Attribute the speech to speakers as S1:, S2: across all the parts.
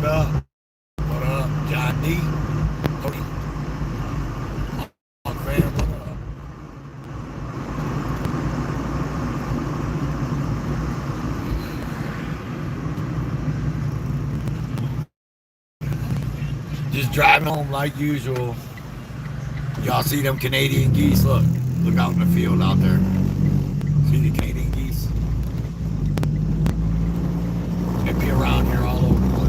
S1: what up? What up, John D? Cody. Hog fan, what up? Just driving home like usual. Y'all see them Canadian geese? Look out in the field out there. See the Canadian geese? They be around here all over the place.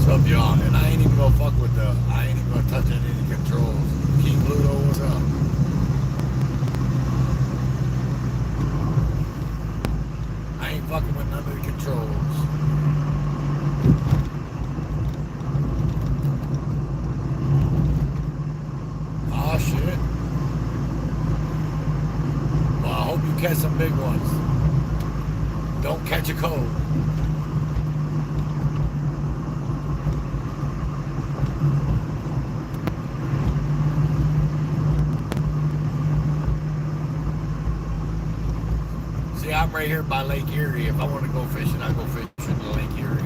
S1: What's up, y'all? And I ain't even gonna fuck with I ain't even gonna touch any of the controls. King Ludo, what's up? I ain't fucking with none of the controls. Oh shit. Well, I hope you catch some big ones. Don't catch a cold. See, I'm right here by Lake Erie. If I want to go fishing, I go fishing in Lake Erie.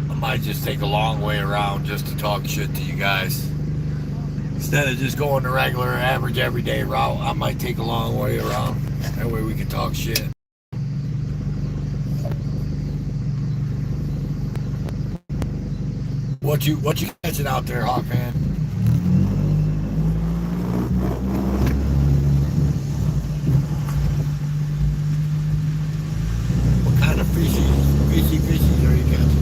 S1: I might just take a long way around just to talk shit to you guys. Instead of just going the regular, average, everyday route, I might take a long way around. That way we can talk shit. What you catching out there, Hawkman? What kind of fishies are you catching?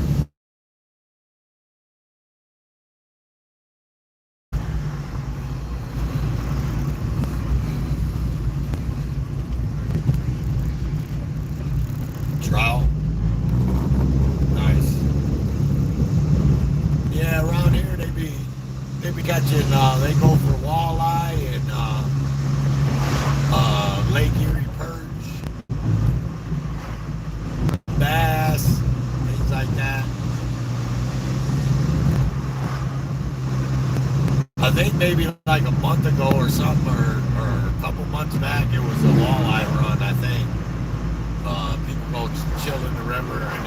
S1: Trout. Nice. Yeah, around here they be catching. They go for walleye and Lake Erie perch, bass, things like that. I think maybe like a month ago or something, or a couple months back, it was a walleye run. I think people go chill in the river and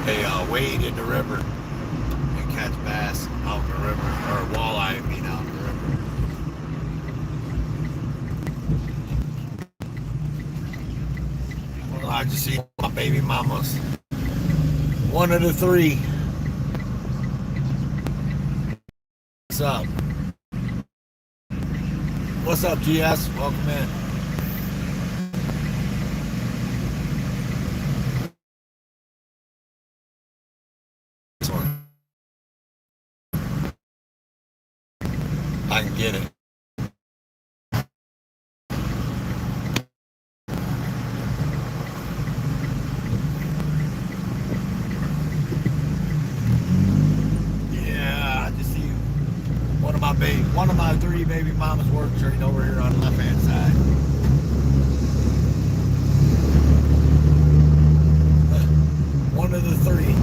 S1: they wade in the river and catch bass out in the river, or walleye, I mean, out in the river. Well, I just see my baby mamas. One of the three. What's up? What's up, GS? Welcome in. This one. I can get it. One of my three baby mamas works right over here on the left-hand side. One of the three.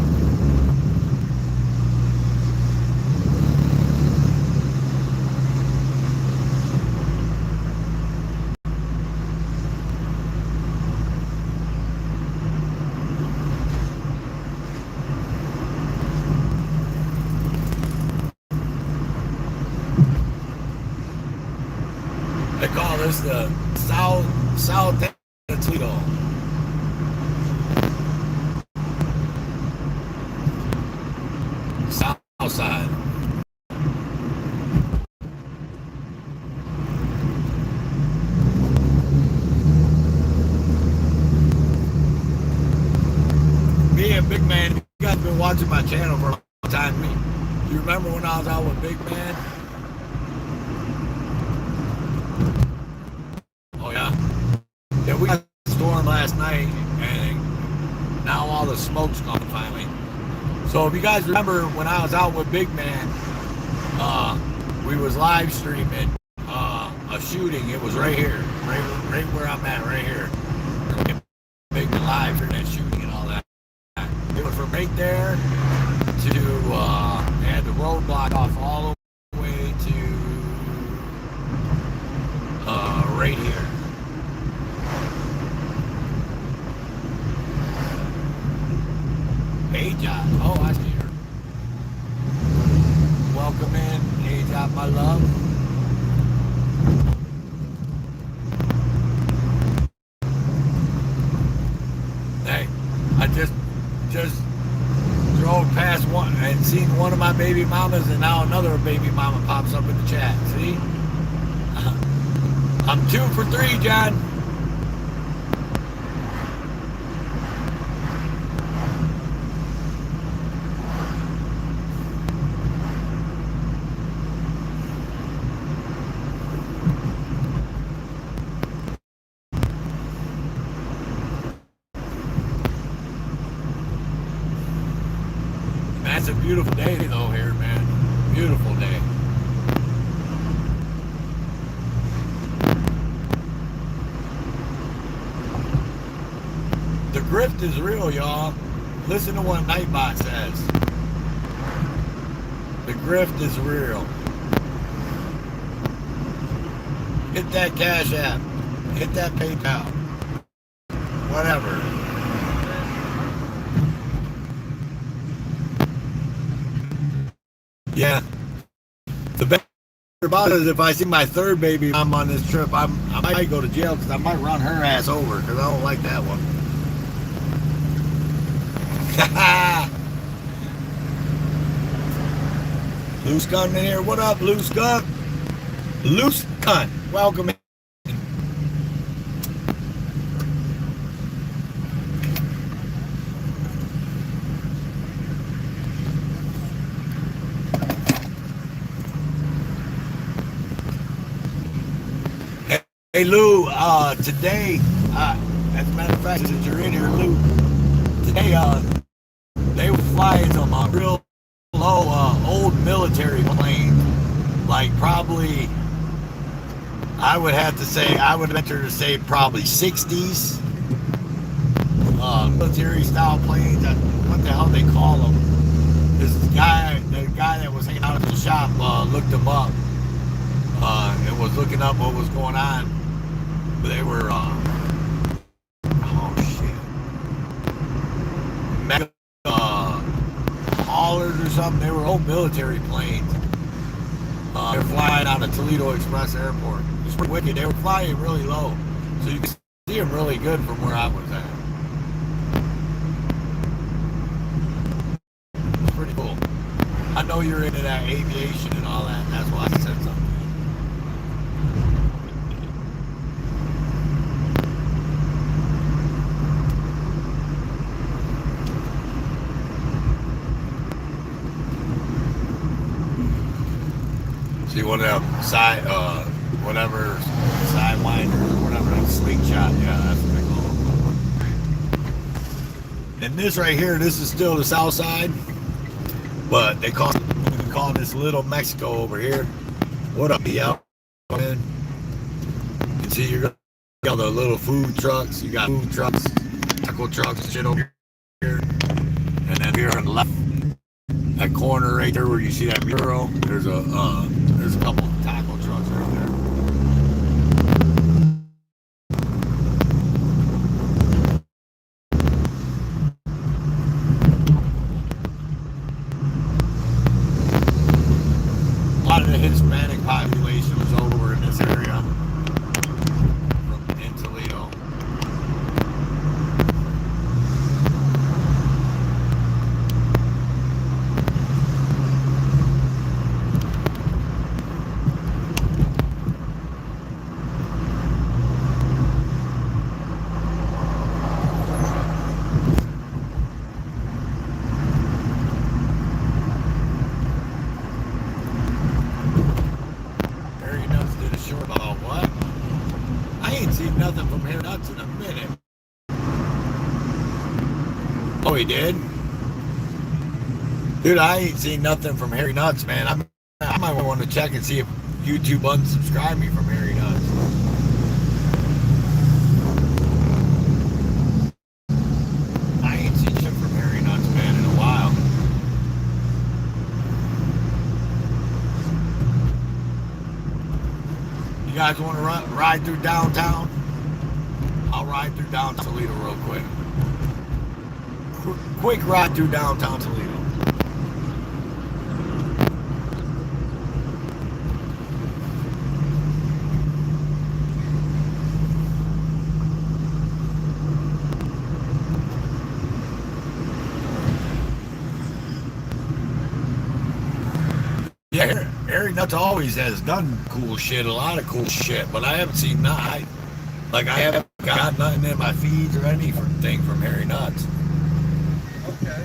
S1: They call this the South Toledo. South side. Me and Big Man, you guys been watching my channel for a long time. You remember when I was out with Big Man? Oh yeah. Yeah, we got a storm last night, and now all the smoke's gone finally. So if you guys remember when I was out with Big Man, we was live streaming a a shooting. It was right here, right where I'm at, right here. Big live for that shooting and all that. It was from right there to they had the roadblock off all the way to right here. Hey, John. Oh, I see her. Welcome in, hey, John, my love. Hey, I just drove past one and seen one of my baby mamas, and now another baby mama pops up in the chat. See? I'm 2 for 3, John. It's a beautiful day though here, man. Beautiful day. The grift is real, y'all. Listen to what Nightbot says. The grift is real. Hit that Cash App. Hit that PayPal. Whatever. Yeah. The best about it is if I see my third baby mom on this trip, I might go to jail because I might run her ass over because I don't like that one. Loose Gun in here. What up, Loose Gun? Loose Gun. Welcome in. Hey Lou, today, as a matter of fact, since you're in here, Lou, today, they were flying some real low, old military planes, like probably, I would venture to say probably 60s, military style planes. What the hell they call them? The guy that was hanging out at the shop, looked them up, and was looking up what was going on. They were, oh shit, mega haulers or something. They were old military planes. They're flying out of Toledo Express Airport. It's pretty wicked. They were flying really low, so you could see them really good from where I was at. It's pretty cool. I know you're into that aviation and all that. That's why I said something. See one of them side, whatever, sidewinders or whatever, that slingshot, yeah, that's what they call them. And this right here, this is still the south side, but they call this Little Mexico over here. What up, y'all? You can see you got all the little food trucks. You got food trucks, taco trucks, and shit over here. And then here on the left, that corner right there where you see that mural, there's a couple of taco trucks right there. A lot of the Hispanic population was over in this area in Toledo. Nothing from here nuts in a minute. Oh, he did? Dude, I ain't seen nothing from Harry Nuts, man. I might want to check and see YouTube unsubscribed me from Harry Nuts. I ain't seen shit from Harry Nuts, man, in a while. You guys want to ride through downtown? I'll ride through downtown Toledo real quick. Quick ride through downtown Toledo. Yeah, Harry Nuts always has done cool shit, a lot of cool shit, but I haven't seen I haven't got nothing in my feeds or anything from Harry Nuts.
S2: Okay.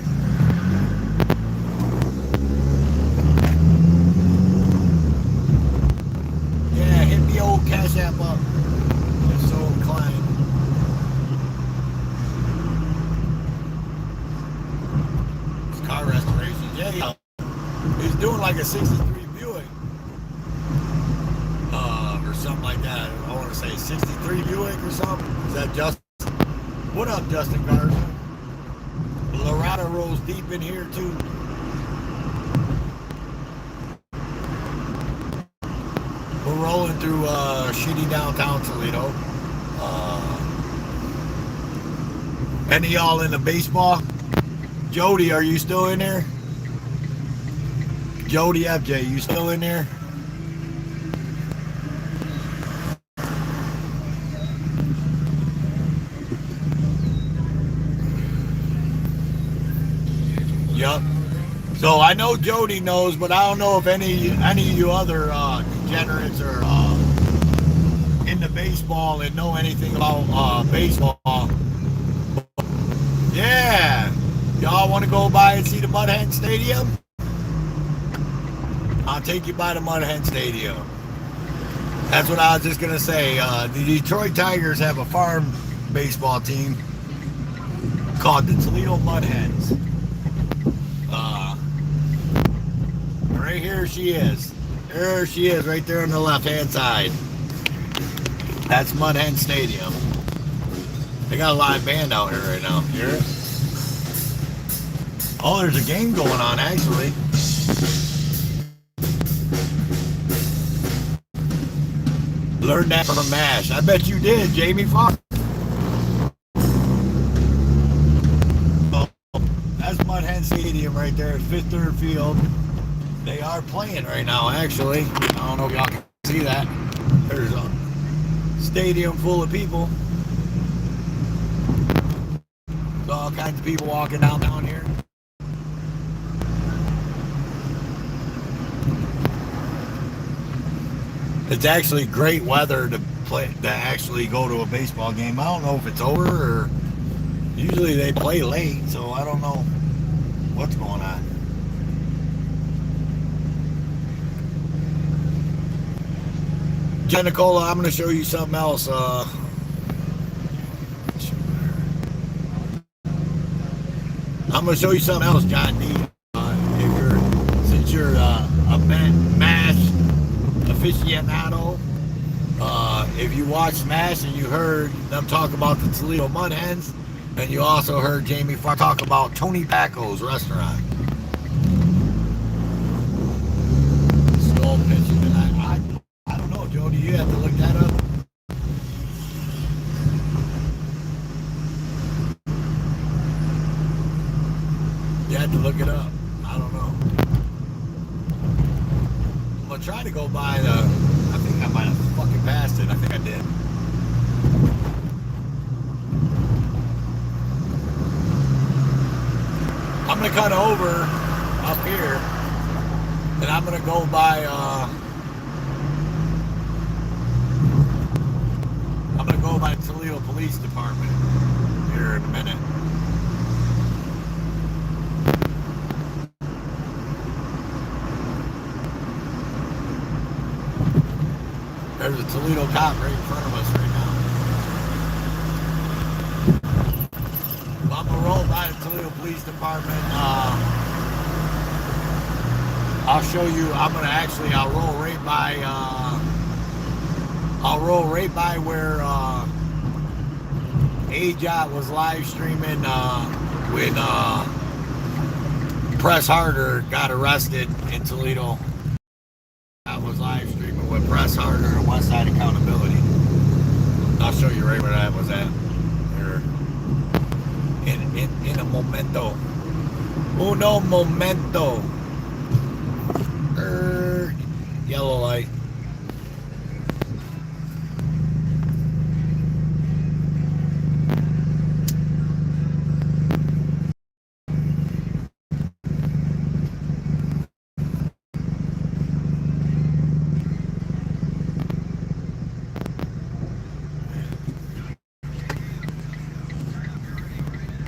S1: Yeah, hit the old Cash App up. If so inclined. It's car restorations. Yeah, he's doing like a 63 Buick. Or something like that. I want to say 63 Buick or something. Is that Justin? What up, Justin Garza? Loretta rolls deep in here too. We're rolling through shitty downtown Toledo. Any of y'all into baseball? Jody, are you still in there? Jody FJ, you still in there? Yup. So I know Jody knows, but I don't know if any of you other degenerates are into baseball and know anything about baseball. Yeah. Y'all want to go by and see the Mud Hen Stadium? I'll take you by the Mud Hen Stadium. That's what I was just going to say. The Detroit Tigers have a farm baseball team called the Toledo Mud Hens. Right here she is. There she is, right there on the left-hand side. That's Mud Hen Stadium. They got a live band out here right now. You hear it? Oh, there's a game going on, actually. Learned that from MASH. I bet you did, Jamie Fox. Oh, that's Mud Hen Stadium right there at Fifth Third Field. They are playing right now, actually. I don't know if y'all can see that. There's a stadium full of people. There's all kinds of people walking down here. It's actually great weather to actually go to a baseball game. I don't know if it's over or usually they play late, so I don't know what's going on. Nicola, I'm going to show you something else. I'm going to show you something else, John D. Since you're a MASH aficionado, if you watched SMASH and you heard them talk about the Toledo Mud Hens, and you also heard Jamie Farr talk about Tony Pacco's restaurant. Skull pitching tonight. I don't know, Jody. You have to look that up. You had to look it up. I don't know. I'm gonna try to go by the. I think I might have fucking passed it. I think I did. I'm gonna cut over up here, and I'm gonna go by. I'm gonna go by Toledo Police Department here in a minute. There's a Toledo cop right in front of us right now. Well, I'm gonna roll by the Toledo Police Department. I'll show you. I'll roll right by. roll right by where AJOT was live streaming when Press Harder got arrested in Toledo. I was live streaming with Press Harder and West Side Accountability. I'll show you right where that was at. There. In a momento. Uno momento. Yellow light.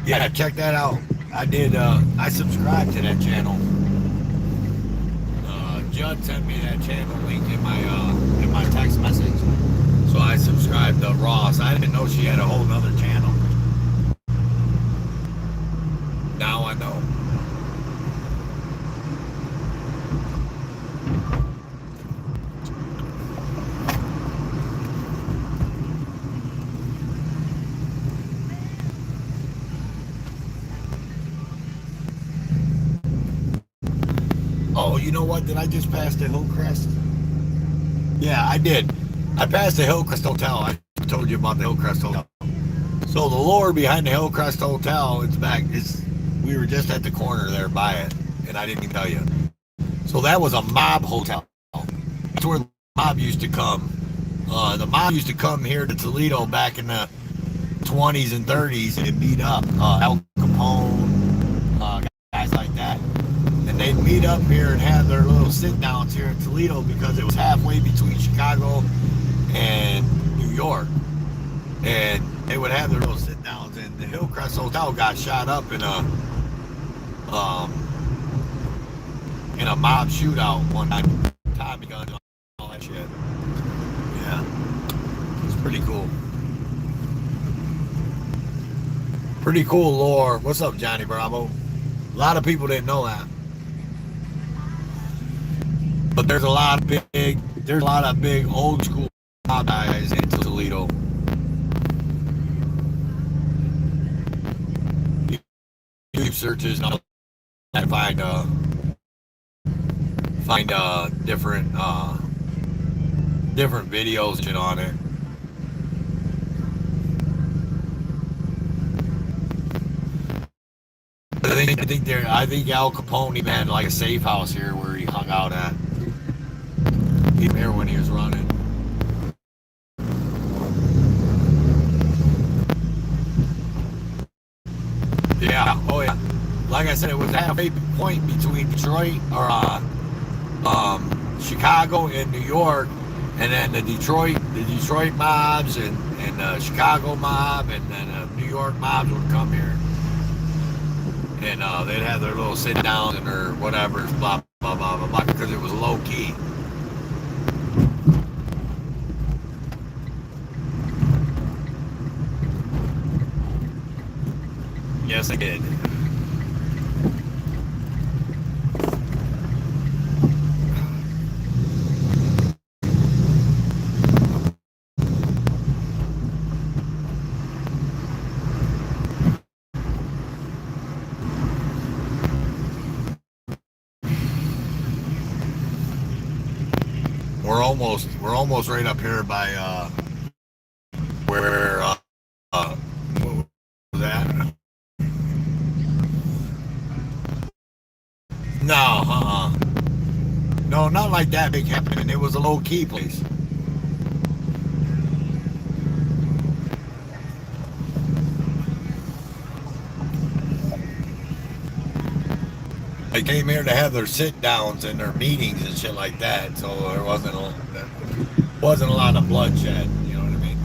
S1: Yeah, check that out. I did. I subscribed to that channel. Judd sent me that channel link in my text message, so I subscribed to Ross. I didn't know she had a whole nother channel. Now I know. Oh, you know what? Did I just pass the Hillcrest? Yeah, I did. I passed the Hillcrest Hotel. I told you about the Hillcrest Hotel. So the lore behind the Hillcrest Hotel, we were just at the corner there by it, and I didn't even tell you. So that was a mob hotel. That's where the mob used to come. The mob used to come here to Toledo back in the 20s and 30s and meet up. Al Capone, guys like that. And they'd meet up here and have their little sit-downs here in Toledo because it was halfway between Chicago and New York. And they would have their little sit-downs, and the Hillcrest Hotel got shot up in a mob shootout one night. Tommy guns and all that shit. Yeah. It's pretty cool. Pretty cool lore. What's up, Johnny Bravo? A lot of people didn't know that. But there's a lot of big old school mob guys in Toledo. YouTube searches and all that, find different videos and shit on it. I think Al Capone had like a safe house here where he hung out at. Here when he was running. Yeah, oh yeah. Like I said, it was a halfway point between Detroit or Chicago and New York, and then the Detroit mobs and the Chicago mob and then New York mobs would come here. And they'd have their little sit downs and their whatever, blah blah blah blah blah, because it was low key. Yes, I did. We're almost right up here by where what was that? No, no, not like that big happening. It was a low key place. They came here to have their sit downs and their meetings and shit like that, so there wasn't a lot of bloodshed. You know what I mean?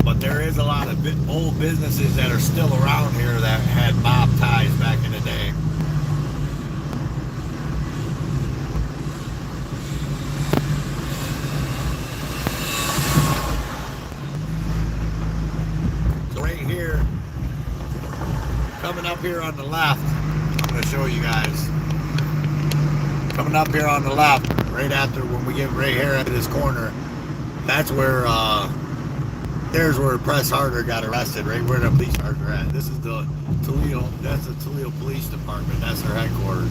S1: But there is a lot of old businesses that are still around here that had mob ties back in the day. So right here, coming up here on the left, I'm going to show you guys. Coming up here on the left, right after when we get right here at this corner, that's where there's where Press Harder got arrested, right where the police cars are at. This is the Toledo, that's the Toledo Police Department, that's their headquarters.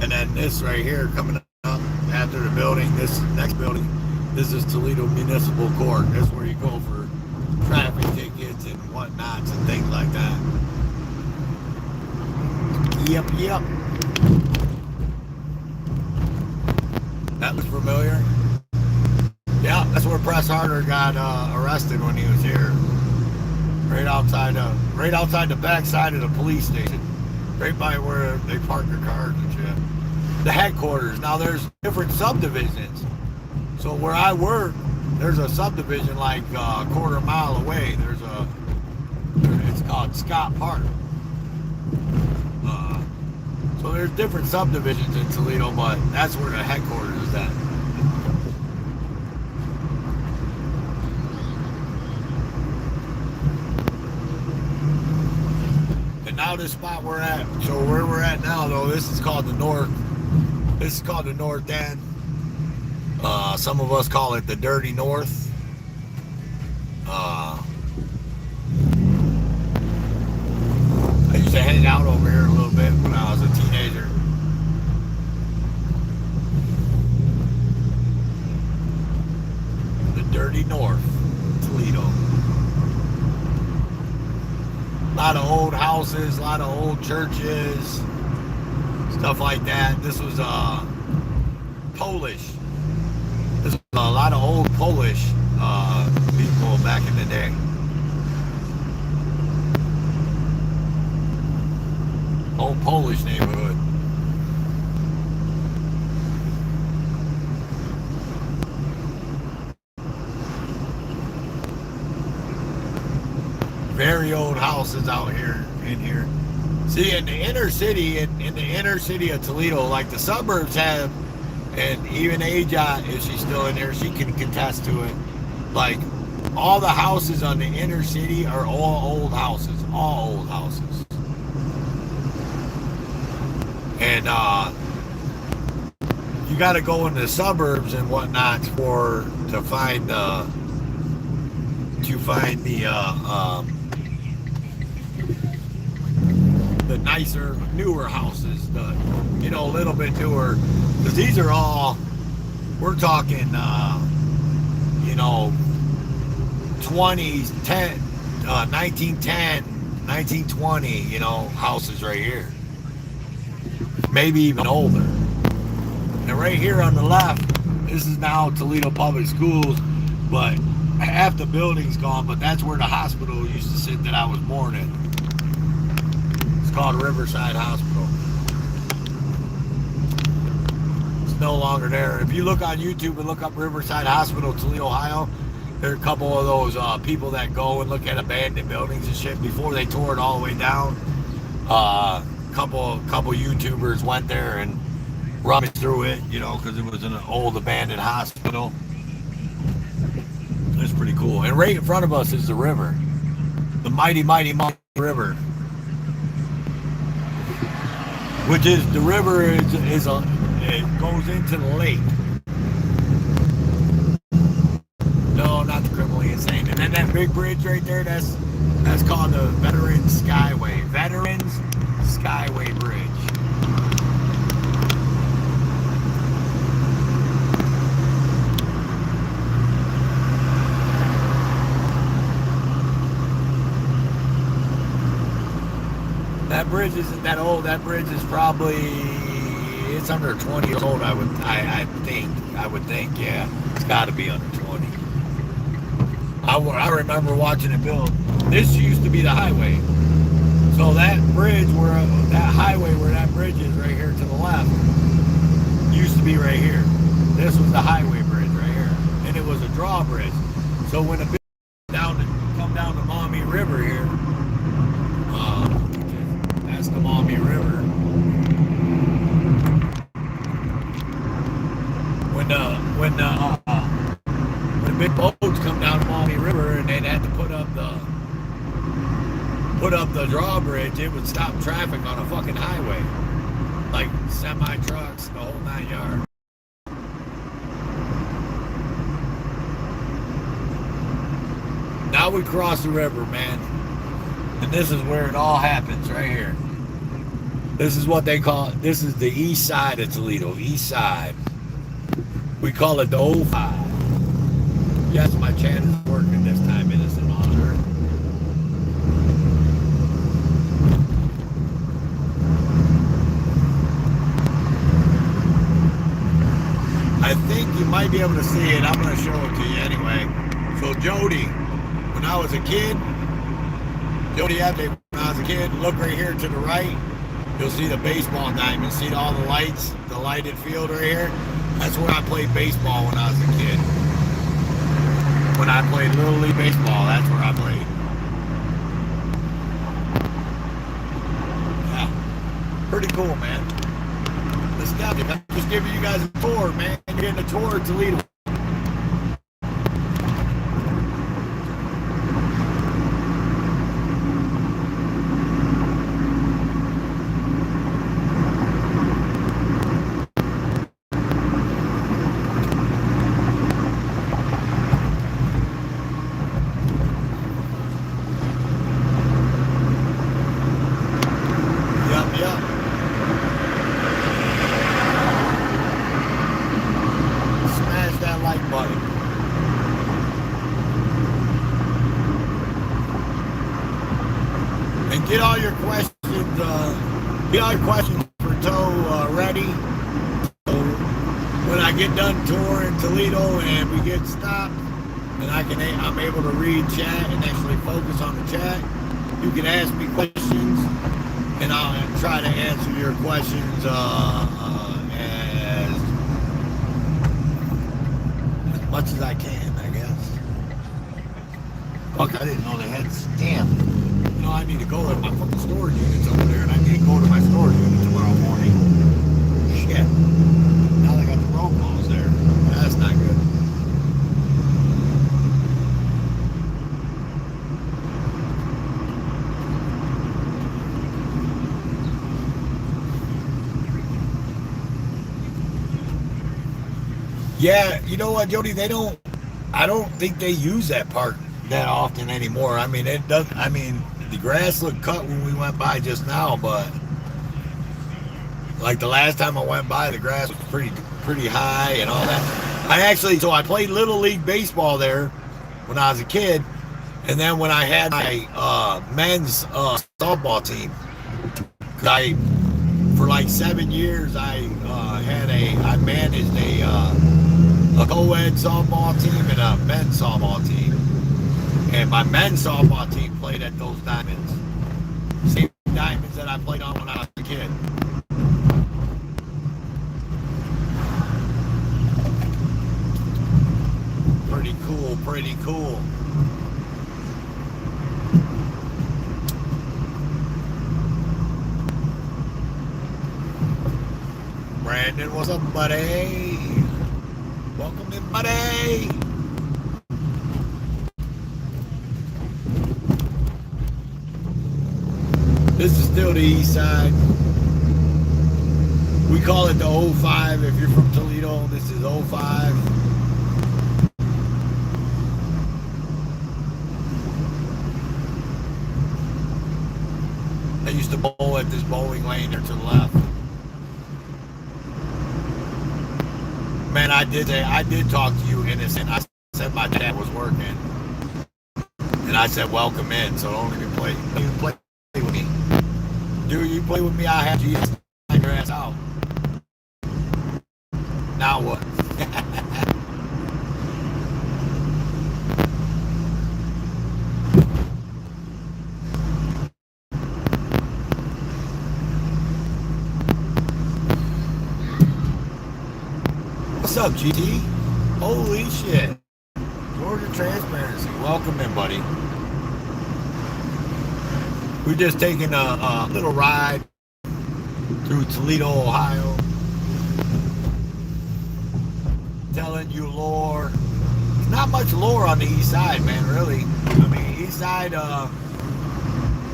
S1: And then this right here coming up after the building, this next building, this is Toledo Municipal Court. This is where you go for traffic tickets and whatnots and things like that. Yep. That was familiar. Yeah, that's where Press Harder got arrested when he was here. Right outside the back side of the police station. Right by where they park their cars and shit. The headquarters. Now there's different subdivisions. So where I work, there's a subdivision like a quarter mile away. It's called Scott Park. So there's different subdivisions in Toledo, but that's where the headquarters is at. And now this spot we're at, so where we're at now though, this is called the North End. Some of us call it the Dirty North. I used to hang out over here a little bit when I was a teenager. The Dirty North, Toledo. A lot of old houses, a lot of old churches, stuff like that. This was Polish. This was a lot of old Polish people back in the day. Old Polish neighborhood. Very old houses out here in here. See, in the inner city, in the inner city of Toledo, like the suburbs have, and even Aja, if she's still in there, she can contest to it. Like all the houses on the inner city are all old houses, all old houses. And you got to go into the suburbs and whatnot to find the nicer, newer houses, a little bit newer, because these are all, we're talking 20s, 1910, 1920, houses right here. Maybe even older. And right here on the left, this is now Toledo Public Schools, but half the building's gone, but that's where the hospital used to sit that I was born in. It's called Riverside Hospital. It's no longer there. If you look on YouTube and look up Riverside Hospital, Toledo, Ohio, there are a couple of those people that go and look at abandoned buildings and shit before they tore it all the way down. Couple YouTubers went there and rummaged through it, because it was an old abandoned hospital. It's pretty cool. And right in front of us is the river, the mighty river, which is the river it goes into the lake. No, not the criminally insane. And then that big bridge right there, that's called the Veterans Skyway. Veterans Skyway Bridge. That bridge isn't that old. That bridge is probably, it's under 20 years old. I would think, yeah. It's got to be under 20. I remember watching it build. This used to be the highway. So that bridge that highway where that bridge is right here to the left used to be right here. This was the highway bridge right here. And it was a drawbridge. So when the come down the Maumee River here, that's the Maumee River. When the big boats come down the Maumee River and they'd have to put up the drawbridge, it would stop traffic on a fucking highway. like semi trucks, the whole 9 yards. Now we cross the river, man. And this is where it all happens, right here. This is what they call it. This is the east side of Toledo, east side. We call it the 05. Yes, my chat is working this time, innocent honor. I think you might be able to see it. I'm going to show it to you anyway. So Jody, when I was a kid, Jody Abday, when I was a kid, look right here to the right. You'll see the baseball diamond. See all the lights, the lighted field right here? That's where I played baseball when I was a kid. When I played Little League Baseball, that's where I played. Yeah. Pretty cool, man. Let's go. I'm just giving you guys a tour, man. You're getting a tour of Toledo. Get all your questions for Tow ready. So when I get done touring Toledo and we get stopped, and I'm able to read chat and actually focus on the chat, you can ask me questions, and I'll try to answer your questions as much as I can, I guess. Fuck, I didn't know they had stamp. I need to go to my fucking storage units over there, and I need to go to my storage unit tomorrow morning. Shit. Now they got the road closed there. That's not good. Yeah, you know what, Jody? I don't think they use that part that often anymore. I mean, it does. I mean, the grass looked cut when we went by just now, but like the last time I went by, the grass was pretty high and all that. I played Little League Baseball there when I was a kid, and then when I had my men's softball team, for like 7 years I managed a co-ed softball team and a men's softball team. And my men's softball team played at those diamonds. Same diamonds that I played on when I was a kid. Pretty cool, pretty cool. Brandon, what's up, buddy? Welcome in, buddy. This is still the east side. We call it the 05 if you're from Toledo. This is 05. I used to bowl at this bowling lane there to the left. Man, I did talk to you, innocent. I said my dad was working. And I said, welcome in, so don't even play with me. Dude, you play with me, I have you find your ass out. Now what? What's up, GT? Holy shit. Georgia Transparency. Welcome in, buddy. We're just taking a little ride through Toledo, Ohio. Telling you lore. There's not much lore on the east side, man, really. I mean, east side,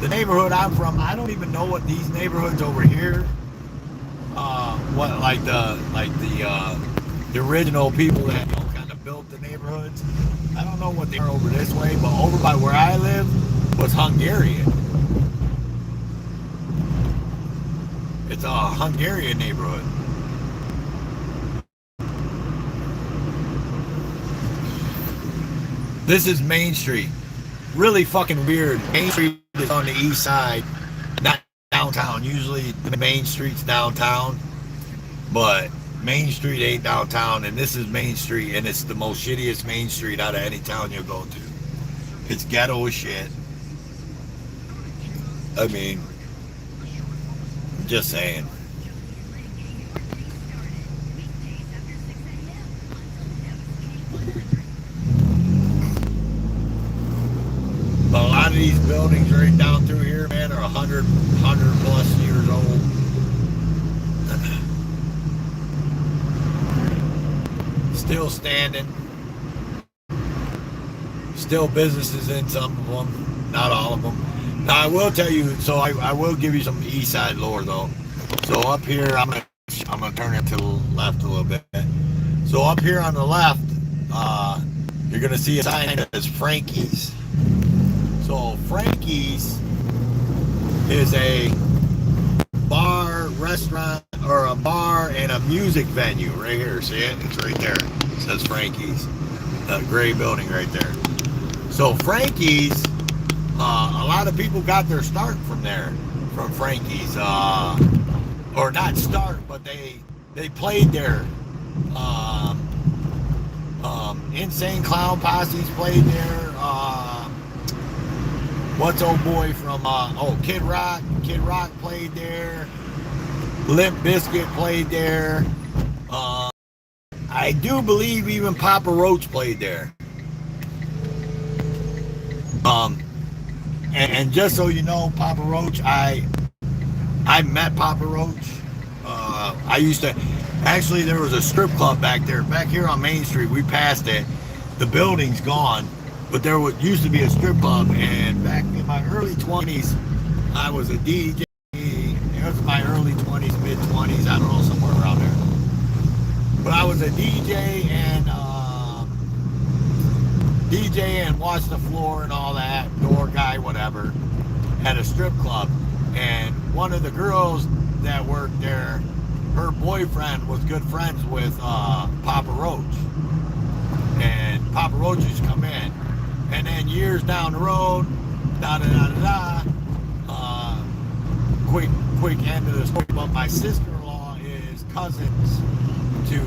S1: the neighborhood I'm from, I don't even know what these neighborhoods over here, what the original people that kind of built the neighborhoods. I don't know what they are over this way, but over by where I live was Hungarian. It's a Hungarian neighborhood. This is Main Street. Really fucking weird. Main Street is on the east side, not downtown. Usually the Main Street's downtown, but Main Street ain't downtown, and this is Main Street, and it's the most shittiest Main Street out of any town you'll go to. It's ghetto as shit. I mean, just saying. But a lot of these buildings right down through here, man, are 100 plus years old. Still standing. Still businesses in some of them, not all of them. Now I will tell you, so I will give you some east side lore though. So up here, I'm gonna turn it to the left a little bit. So up here on the left, you're gonna see a sign that says Frankie's. So Frankie's is a bar, restaurant, or a bar and a music venue right here. See it? It's right there. It says Frankie's. That gray building right there. So Frankie's, a lot of people got their start from there, from Frankie's. Or not start, but they played there. Insane Clown Posse's played there. What's old boy from Kid Rock? Kid Rock played there. Limp Bizkit played there. I do believe even Papa Roach played there. And just so you know, Papa Roach, I met Papa Roach. I used to, actually there was a strip club back there, back here on Main Street. We passed it. The building's gone, but there used to be a strip club, and back in my early 20s, I was a DJ. It was my early 20s, mid 20s, I don't know, somewhere around there. But I was a DJ and watched the floor and all that, door guy, whatever, at a strip club. And one of the girls that worked there, her boyfriend was good friends with Papa Roach. And Papa Roach used to come in. And then years down the road, quick end of the story, but my sister-in-law is cousins to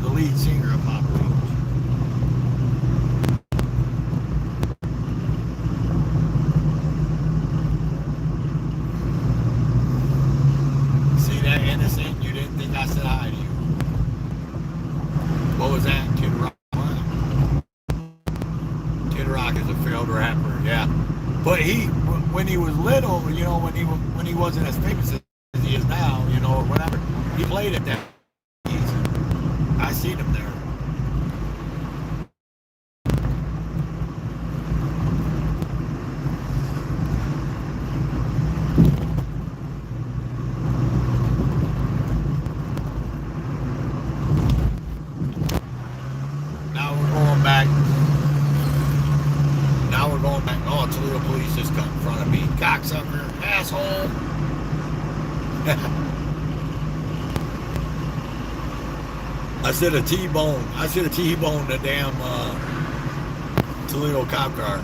S1: the lead singer of Papa Roach. See that, innocent? You didn't think I said hi to you. What was that? Kid Rock? Kid Rock is a failed rapper, yeah. But when he was little, you know, when he wasn't as famous as he is now, you know, or whatever, he played at that. I seen him there. Now we're going back. Oh, Toledo police just cut in front of me. Cocksucker, asshole. I should have T-boned the damn Toledo cop car.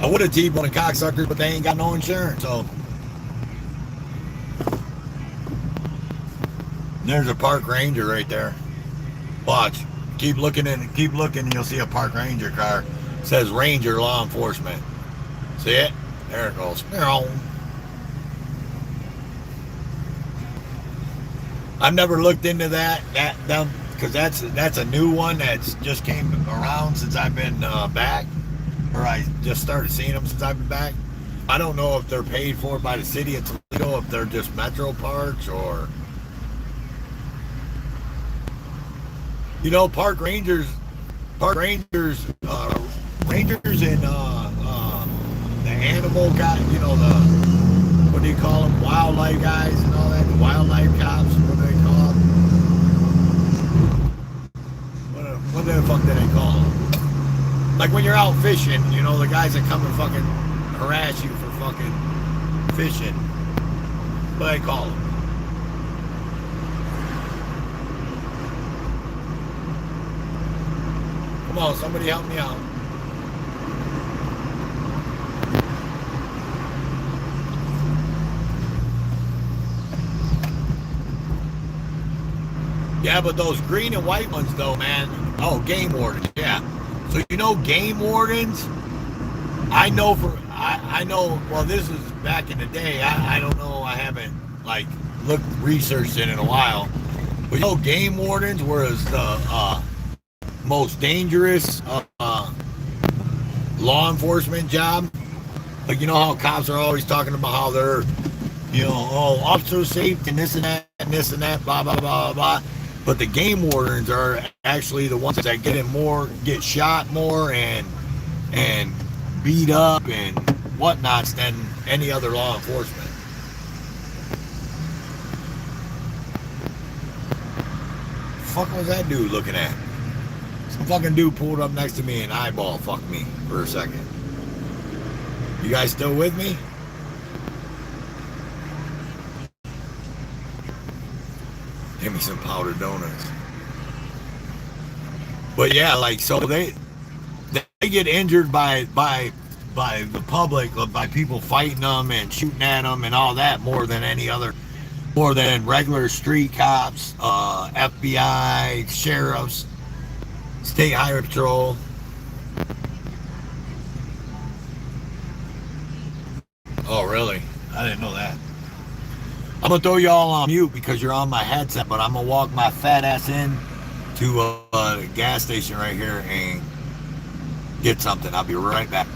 S1: I would have T-boned the cocksuckers, but they ain't got no insurance, so. There's a park ranger right there. Watch. Keep looking, and you'll see a park ranger car. It says Ranger Law Enforcement. See it? There it goes. I've never looked into that because that's a new one that's just came around since I've been back, or I just started seeing them since I've been back. I don't know if they're paid for by the city of Toledo, if they're just Metro Parks, or you know, park rangers rangers in the animal guy, you know, the, what do you call them, wildlife guys and all that, the wildlife cops, what do they call them? What the fuck do they call them? Like when you're out fishing, you know, the guys that come and fucking harass you for fucking fishing. What do they call them? Come on, somebody help me out. Yeah, but those green and white ones though, man. Oh, game wardens, yeah. So you know game wardens? I know, well, this is back in the day. I don't know, I haven't like researched it in a while. But you know game wardens was the most dangerous law enforcement job. Like, you know how cops are always talking about how they're, you know, oh, officer safety and this and that and this and that, blah, blah, blah, blah. But the game wardens are actually the ones that get shot more and beat up and whatnots than any other law enforcement. What the fuck was that dude looking at? Some fucking dude pulled up next to me and eyeball fucked me for a second. You guys still with me? Give me some powdered donuts. But yeah, like, so they get injured by the public, by people fighting them and shooting at them and all that more than regular street cops, FBI, sheriffs, state highway patrol. Oh, really? I didn't know that. I'm gonna throw y'all on mute because you're on my headset, but I'm gonna walk my fat ass in to the gas station right here and get something. I'll be right back.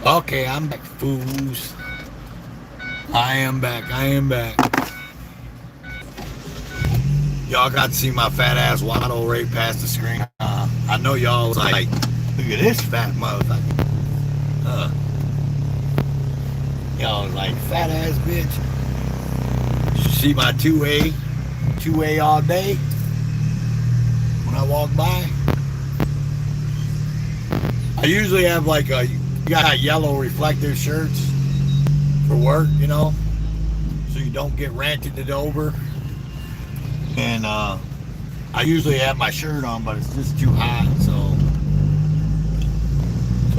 S1: Okay, I'm back, fools. I am back. Y'all got to see my fat ass waddle right past the screen. I know y'all was like, look at this fat motherfucker. Y'all was like, fat ass bitch. Did you see my 2A all day when I walk by? I usually have like got yellow reflective shirts for work, you know, so you don't get ranted over. And I usually have my shirt on, but it's just too hot, so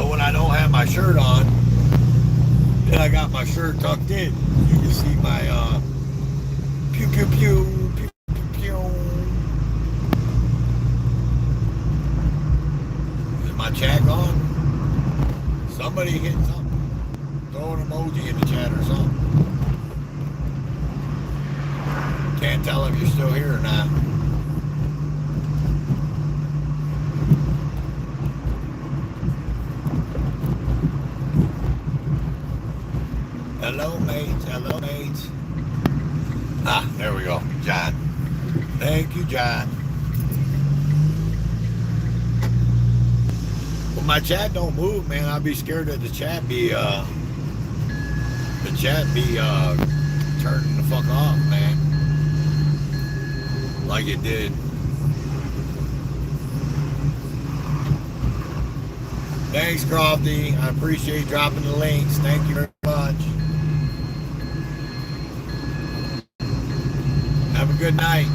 S1: when I don't have my shirt on, And I got my shirt tucked in. You can see my pew pew pew pew pew pew. Is my chat gone? Somebody hit something. Throw an emoji in the chat or something. Can't tell if you're still here or not. Hello, mates. Hello, mates. Ah, there we go. John. Thank you, John. Well, my chat don't move, man. I'll be scared that the chat be turning the fuck off, man. Like it did. Thanks, Crofty. I appreciate dropping the links. Thank you very much. Have a good night.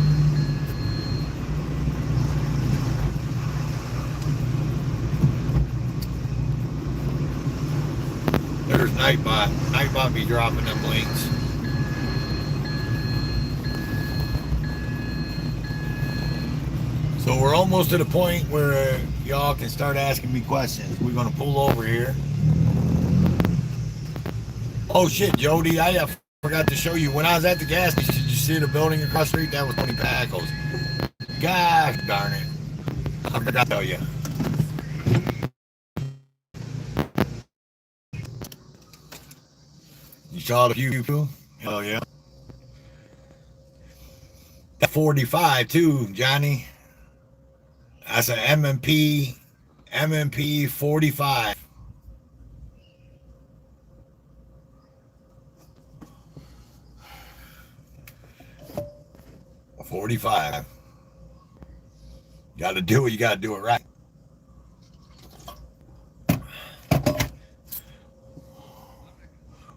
S1: There's Nightbot. Nightbot be dropping them links. So we're almost to the point where y'all can start asking me questions. We're gonna pull over here. Oh shit, Jody, I forgot to show you. When I was at the gas station, did you see the building across the street? That was Tony Packles. Gosh darn it. I forgot to tell you. You saw the pew? Hell yeah. That 45 too, Johnny. That's an MMP 45. A 45. You gotta do it, you gotta do it right.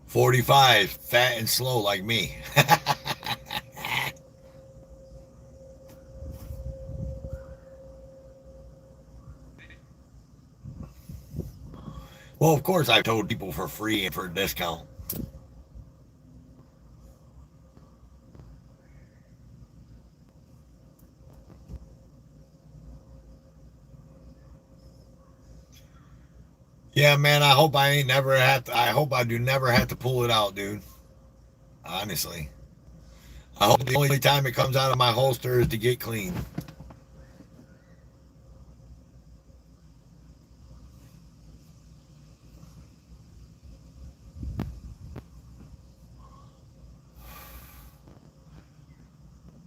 S1: $45, fat and slow like me. Well, of course, I've told people for free and for a discount. Yeah, man, I hope I hope I do never have to pull it out, dude. Honestly. I hope the only time it comes out of my holster is to get clean.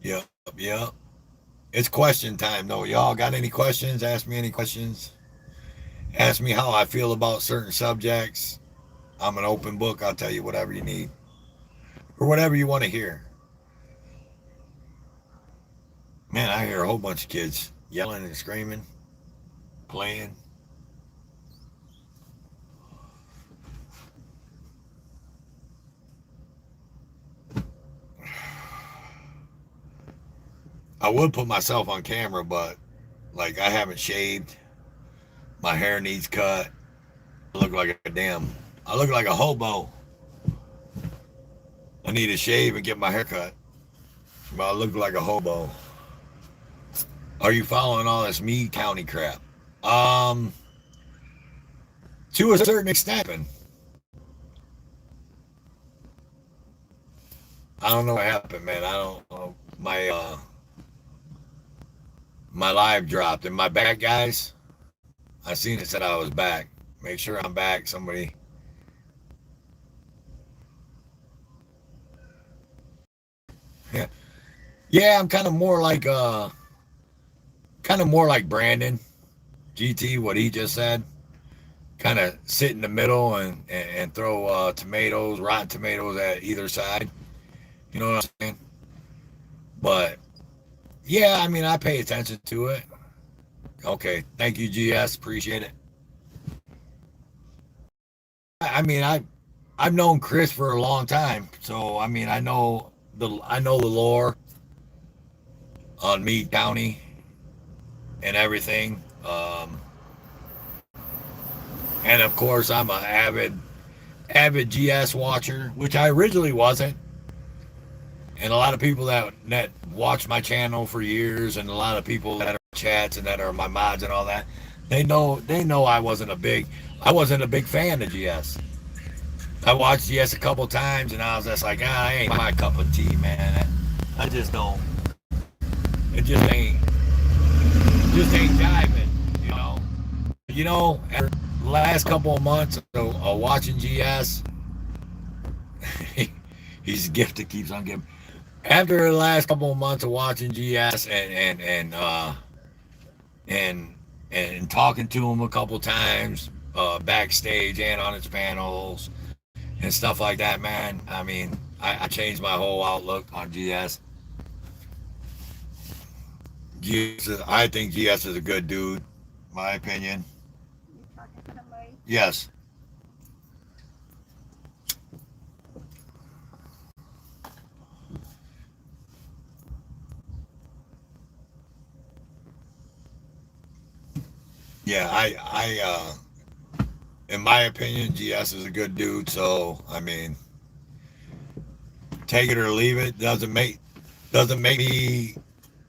S1: Yep, yep. It's question time, though. Y'all got any questions? Ask me any questions. Ask me how I feel about certain subjects. I'm an open book. I'll tell you whatever you need. Or whatever you want to hear. Man, I hear a whole bunch of kids yelling and screaming, playing. I would put myself on camera, but like I haven't shaved. My hair needs cut. I look like I look like a hobo. I need to shave and get my hair cut. But I look like a hobo. Are you following all this Meade County crap? To a certain extent. I don't know what happened, man. I don't know. My live dropped. Am I back, guys? I seen it said I was back. Make sure I'm back. Somebody. Yeah. Yeah, I'm kind of more like Brandon GT, what he just said. Kind of sit in the middle and throw tomatoes, rotten tomatoes at either side. You know what I'm saying? But yeah, I mean, I pay attention to it. Okay, thank you, GS. Appreciate it. I mean, I've known Chris for a long time, so I mean, I know the lore on Meade County and everything. And of course, I'm an avid GS watcher, which I originally wasn't. And a lot of people that watch my channel for years, and a lot of people that are chats and that are my mods and all that, they know I wasn't a big fan of GS. I watched GS a couple times, and I was just like, ain't my cup of tea, man. I just don't. It just ain't jiving, you know. After the last couple of months of watching GS, he's a gift that keeps on giving. After the last couple of months of watching GS and and talking to him a couple times backstage and on his panels and stuff like that, man. I mean, I changed my whole outlook on GS. I think GS is a good dude, my opinion. Yes. Yeah, in my opinion, GS is a good dude. So I mean, take it or leave it. Doesn't make me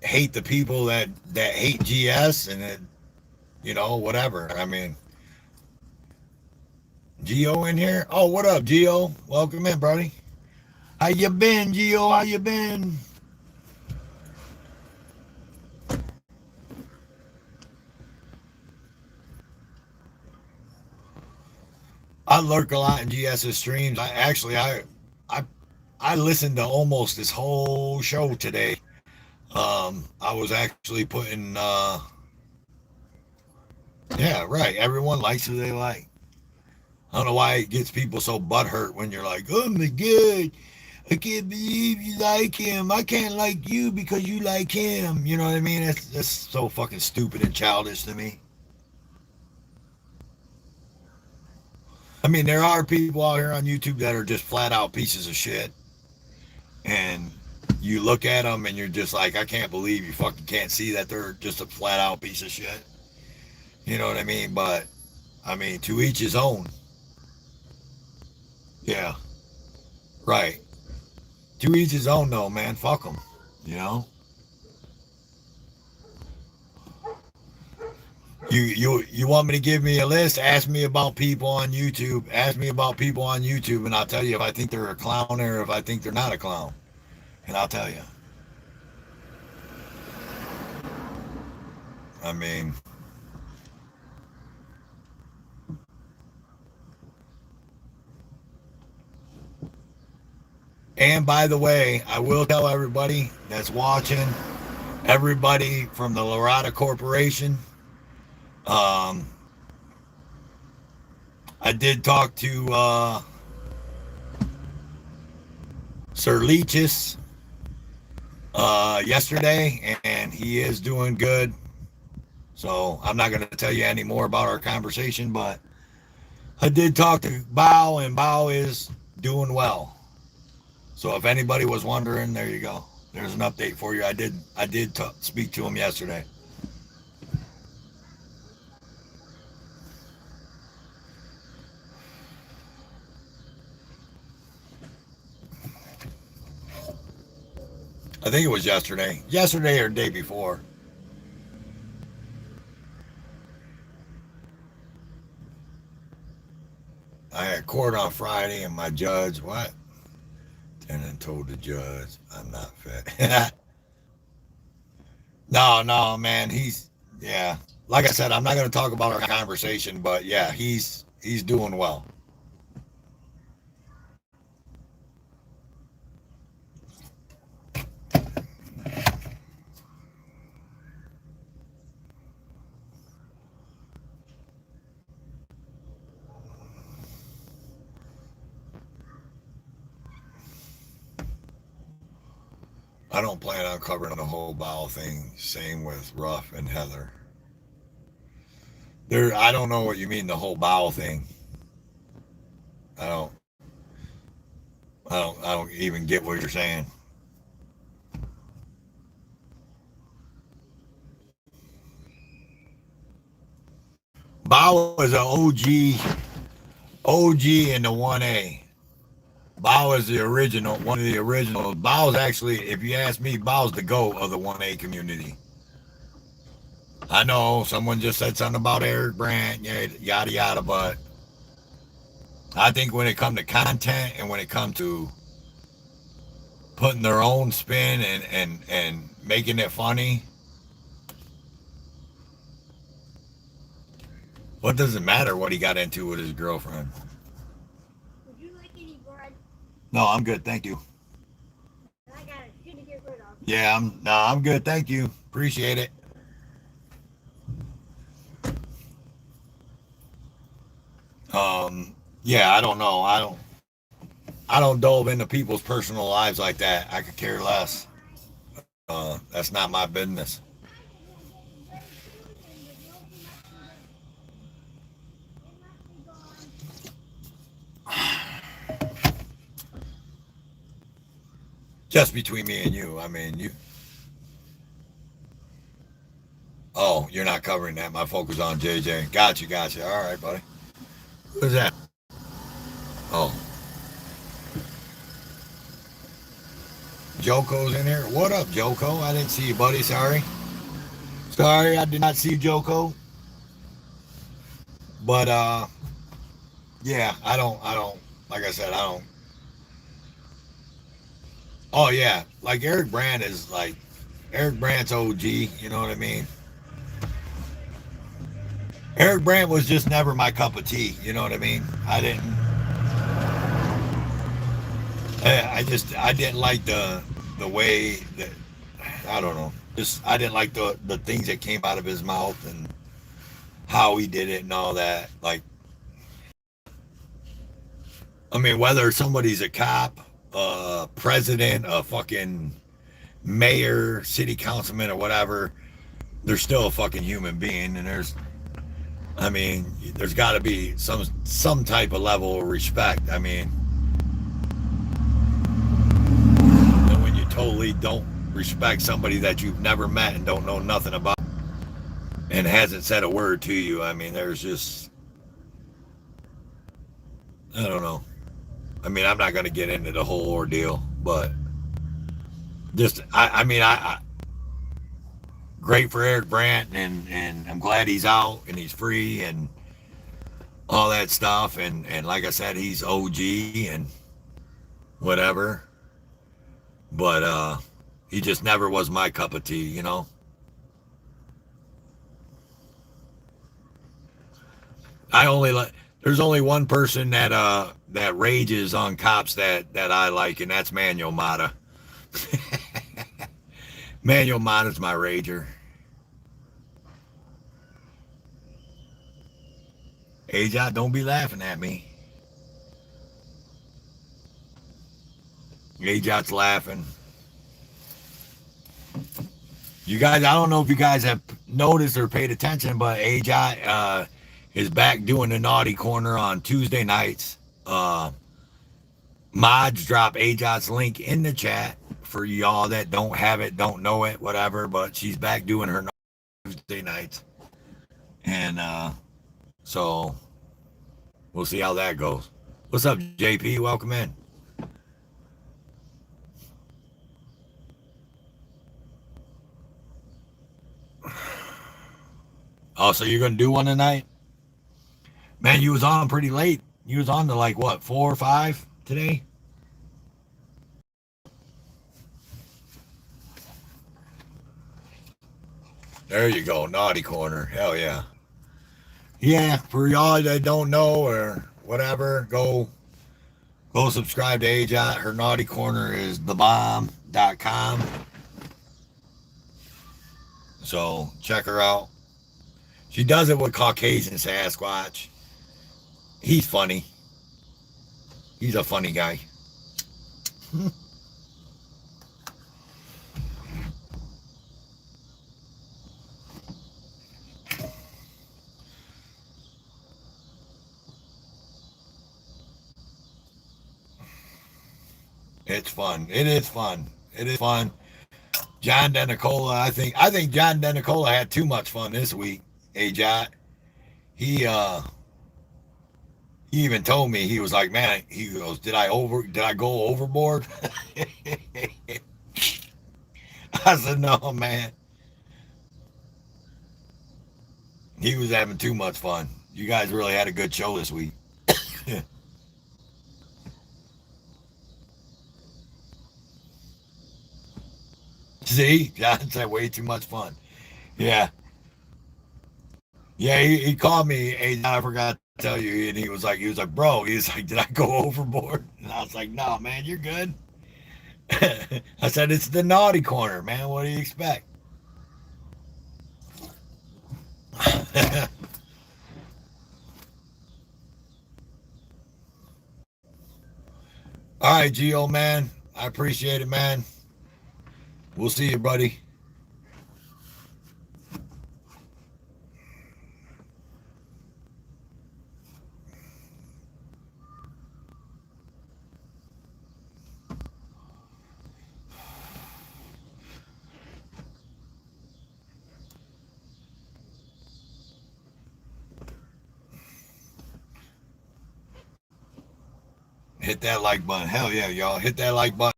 S1: hate the people that hate GS, and whatever. I mean, Geo in here. Oh, what up, Geo? Welcome in, buddy. How you been, Geo? How you been? I lurk a lot in GS's streams. I I listened to almost this whole show today. I was actually putting yeah, right. Everyone likes who they like. I don't know why it gets people so butthurt when you're like, oh my god, I can't believe you like him. I can't like you because you like him. You know what I mean? That's so fucking stupid and childish to me. I mean, there are people out here on YouTube that are just flat out pieces of shit, and you look at them and you're just like, I can't believe you fucking can't see that they're just a flat out piece of shit. You know what I mean? But I mean, to each his own. Yeah, right. To each his own, though, man. Fuck them. You know. You want me to give me a list? Ask me about people on YouTube. Ask me about people on YouTube, and I'll tell you if I think they're a clown or if I think they're not a clown. And I'll tell you. I mean, and by the way, I will tell everybody that's watching, everybody from the Lorada Corporation. Um, I did talk to Sir Leaches yesterday, and he is doing good. So I'm not going to tell you any more about our conversation, but I did talk to Bao, and Bao is doing well. So if anybody was wondering, there you go. There's an update for you. I did speak to him yesterday. I think it was yesterday or day before. I had court on Friday, and my judge, what? And told the judge, I'm not fit. No, no, man. Yeah. Like I said, I'm not going to talk about our conversation, but yeah, he's doing well. I don't plan on covering the whole bowel thing. Same with Ruff and Heather. I don't know what you mean the whole bowel thing. I don't. I don't even get what you're saying. Bao is an OG OG and the 1A. Bao is the original, one of the originals. Bao's actually, if you ask me, Bao's the GOAT of the 1A community. I know someone just said something about Eric Brandt, yada yada, but I think when it comes to content and when it comes to putting their own spin and making it funny, what does it matter what he got into with his girlfriend?
S3: Would you like any bread?
S1: No, I'm good, thank you.
S3: I got a tin to get rid of.
S1: Yeah, I'm good, thank you. Appreciate it. Yeah, I don't know. I don't delve into people's personal lives like that. I could care less. That's not my business. Just between me and you. I mean, you. Oh, you're not covering that. My focus on JJ. Gotcha. All right, buddy. Who's that? Oh, Joko's in here. What up, Joko? I didn't see you, buddy. Sorry, I did not see Joko. But yeah, I don't. Like I said, I don't. Oh yeah, like Eric Brandt is like Eric Brandt's OG. You know what I mean? Eric Brandt was just never my cup of tea. You know what I mean? I didn't. I didn't like the way that I don't know. Just I didn't like the things that came out of his mouth and how he did it and all that. Like, I mean, whether somebody's a cop, president, a fucking mayor, city councilman, or whatever, they're still a fucking human being, and I mean, there's got to be some type of level of respect. I mean, and when you totally don't respect somebody that you've never met and don't know nothing about and hasn't said a word to you, I mean, there's just I don't know. I mean, I'm not going to get into the whole ordeal, but just I mean, I great for Eric Brandt, and I'm glad he's out and he's free and all that stuff, and like I said, he's OG and whatever, but he just never was my cup of tea, you know. I only like there's only one person that rages on cops that I like, and that's Manuel Mata. Manuel Mata's my rager. Ajot, don't be laughing at me. Ajot's laughing. You guys, I don't know if you guys have noticed or paid attention, but Ajot is back doing the naughty corner on Tuesday nights. Mods drop Ajot's link in the chat for y'all that don't have it, don't know it, whatever. But she's back doing her Tuesday nights, and so we'll see how that goes. What's up, JP? Welcome in. Oh, so you're gonna do one tonight? Man, you was on pretty late. You was on to like what, 4 or 5 today? There you go, naughty corner. Hell yeah. Yeah, for y'all that don't know or whatever, go subscribe to Ajot. Her naughty corner is thebomb.com. So check her out. She does it with Caucasian Sasquatch. He's funny. He's a funny guy. It's fun. It is fun. It is fun. John DeNicola, I think John DeNicola had too much fun this week. Ajot. He he even told me, he was like, man, he goes, did I go overboard? I said, no, man. He was having too much fun. You guys really had a good show this week. See, John said way too much fun. Yeah, yeah. He called me. Hey, John, I forgot to tell you, and he was like, bro, he's like, did I go overboard? And I was like, no, man, you're good. I said, it's the naughty corner, man. What do you expect? All right, Gio, man. I appreciate it, man. We'll see you, buddy. Hit that like button. Hell yeah, y'all. Hit that like button.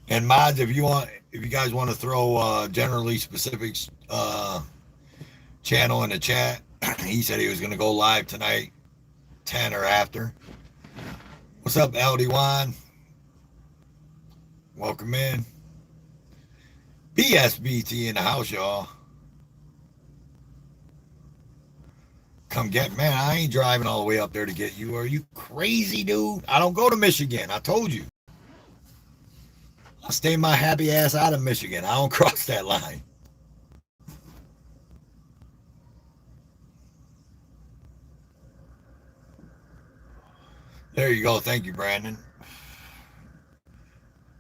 S1: And mods, if you guys want to throw generally specific channel in the chat, he said he was going to go live tonight, 10 or after. What's up, LD1? Welcome in. BSBT in the house, y'all. Come get, man, I ain't driving all the way up there to get you. Are you crazy, dude? I don't go to Michigan. I told you. I stay my happy ass out of Michigan. I don't cross that line. There you go. Thank you, Brandon.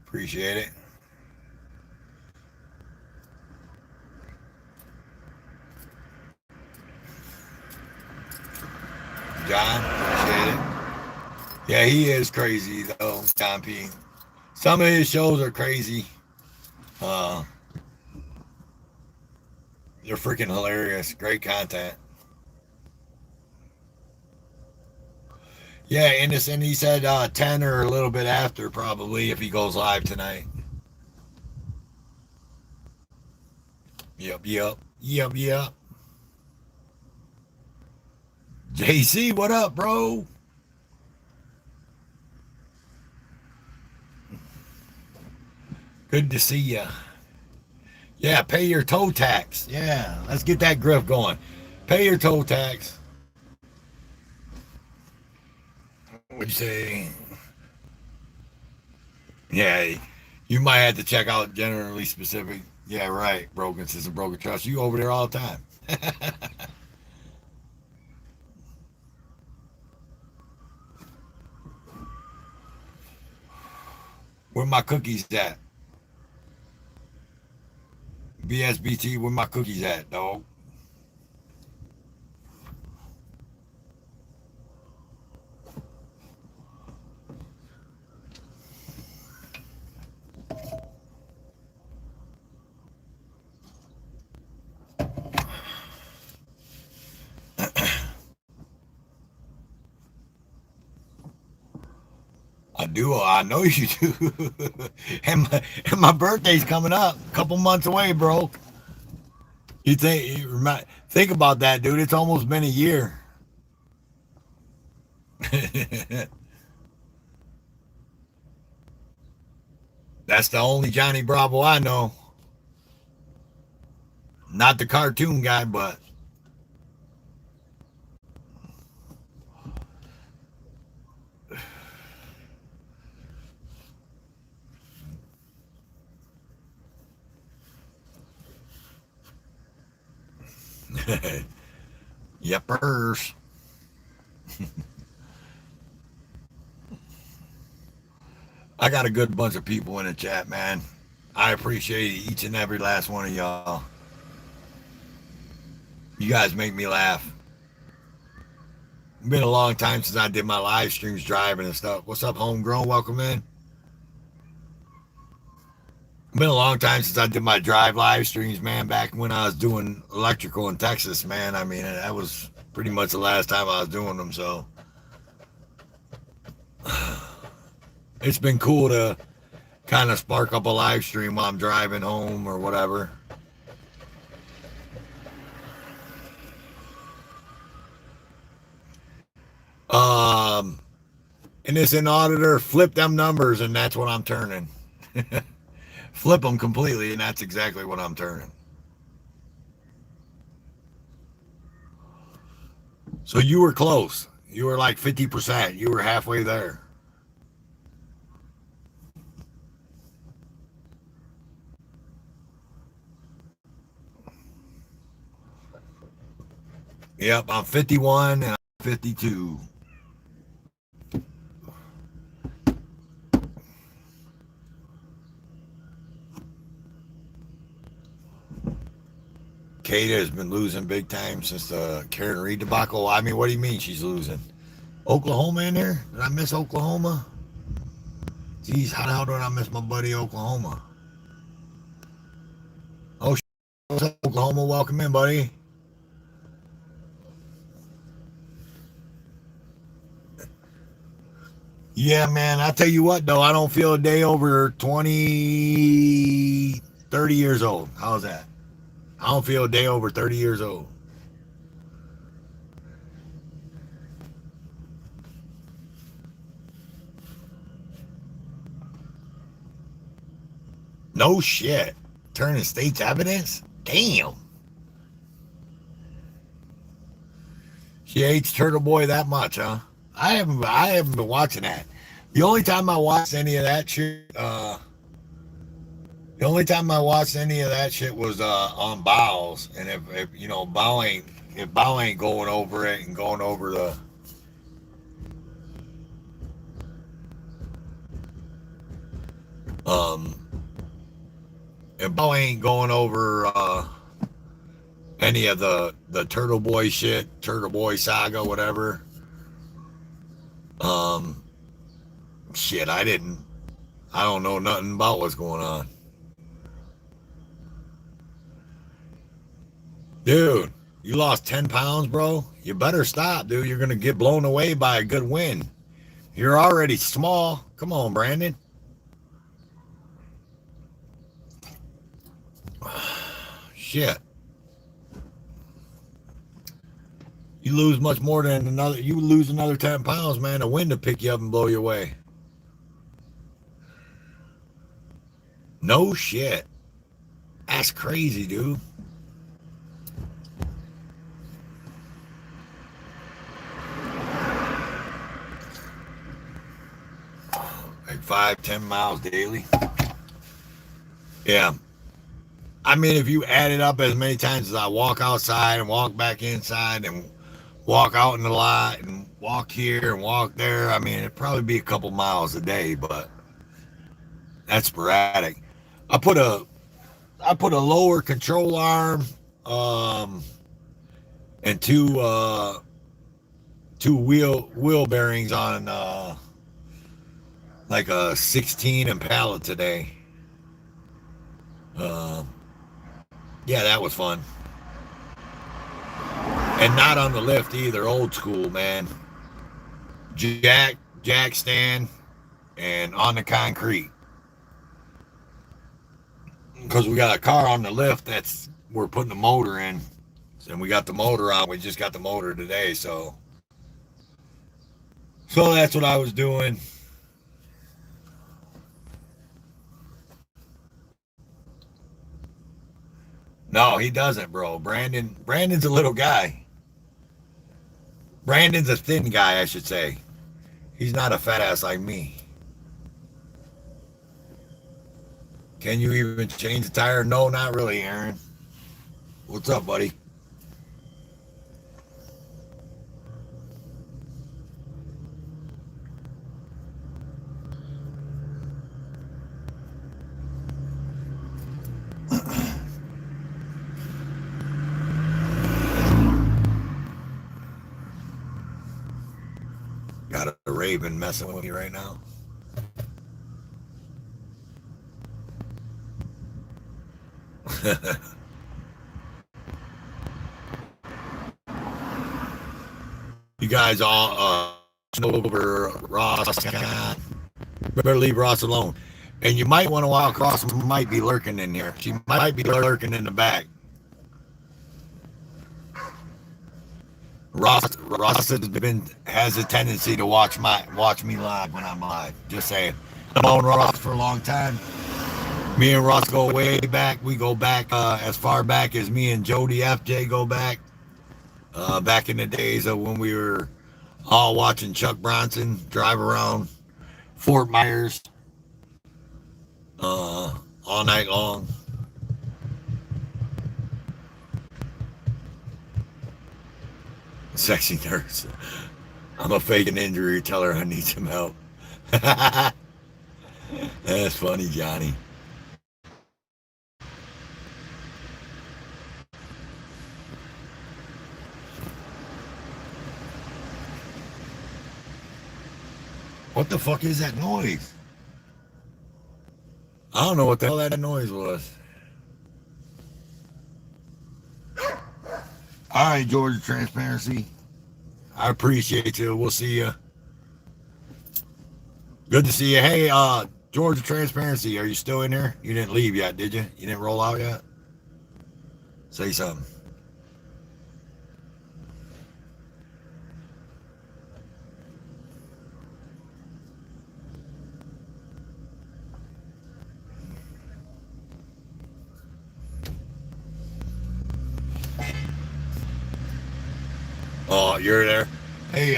S1: Appreciate it. John, appreciate it. Yeah, he is crazy though, John P. Some of his shows are crazy. They're freaking hilarious. Great content. Yeah, and he said 10 or a little bit after probably if he goes live tonight. Yep. JC, what up, bro? Good to see you. Yeah, pay your toe tax. Yeah, let's get that grift going. Pay your toe tax. What'd you say? Yeah, you might have to check out generally specific. Yeah, right. Broken system, broken trust. You over there all the time. Where my cookies at? BSBT, where my cookies at, dog? I do. I know you do. and my birthday's coming up, a couple months away, bro. Think about that, dude. It's almost been a year. That's the only Johnny Bravo I know. Not the cartoon guy, but yepers. I got a good bunch of people in the chat, man. I appreciate each and every last one of y'all. You guys make me laugh. It's been a long time since I did my live streams driving and stuff. What's up, homegrown? Welcome in. It's been a long time since I did my drive live streams, man. Back when I was doing electrical in Texas, man. I mean, that was pretty much the last time I was doing them. So it's been cool to kind of spark up a live stream while I'm driving home or whatever. Um, and this in auditor, flip them numbers, and that's what I'm turning. Flip them completely, and that's exactly what I'm turning. So you were close. You were like 50%. You were halfway there. Yep, I'm 51 and I'm 52. Kata has been losing big time since the Karen Reed debacle. I mean, what do you mean she's losing? Oklahoma in there? Did I miss Oklahoma? Geez, how the hell did I miss my buddy Oklahoma? Oh, what's up, Oklahoma? Welcome in, buddy. Yeah, man, I tell you what, though, I don't feel a day over 20, 30 years old. How's that? I don't feel a day over 30 years old. No shit. Turning state's evidence? Damn. She hates Turtle Boy that much, huh? I haven't been watching that. The only time I watched any of that shit, the only time I watched any of that shit was on Bowles. And if you know, if Bow ain't going over it and going over the um if Bow ain't going over any of the Turtle Boy shit, Turtle Boy saga, whatever. Um shit, I don't know nothing about what's going on. Dude, you lost 10 pounds, bro. You better stop, dude. You're gonna get blown away by a good win. You're already small. Come on, Brandon. Shit. You lose much more than another. You lose another 10 pounds, man. A wind to pick you up and blow you away. No shit. That's crazy, dude. Like 5-10 miles daily. Yeah. I mean, if you add it up as many times as I walk outside and walk back inside and walk out in the lot and walk here and walk there, I mean, it'd probably be a couple miles a day, but that's sporadic. I put a I put a lower control arm, um, and two wheel bearings on like a 16 Impala today. Um, yeah, that was fun, and not on the lift either. Old school, man. Jack stand and on the concrete, because we got a car on the lift that's we're putting the motor in, and we got the motor on. We just got the motor today, so that's what I was doing. No, he doesn't, bro. Brandon's a little guy. Brandon's a thin guy, I should say. He's not a fat ass like me. Can you even change the tire? No, not really, Aaron. What's up, buddy? Got a raven messing with me right now. guys all over Ross. Better leave Ross alone. And you might want to walk across. Might be lurking in here. She might be lurking in the back. Ross has a tendency to watch me live when I'm live. Just saying. I've known Ross for a long time. Me and Ross go way back. We go back as far back as me and Jody FJ go back. Back in the days of when we were all watching Chuck Bronson drive around Fort Myers all night long. Sexy nurse. I'm a fake an injury. Tell her I need some help. That's funny, Johnny. What the fuck is that noise? I don't know what the hell that noise was. All right, Georgia Transparency. I appreciate you. We'll see you. Good to see you. Hey, Georgia Transparency, are you still in there? You didn't leave yet, did you? You didn't roll out yet? Say something. Oh, you're there. Hey,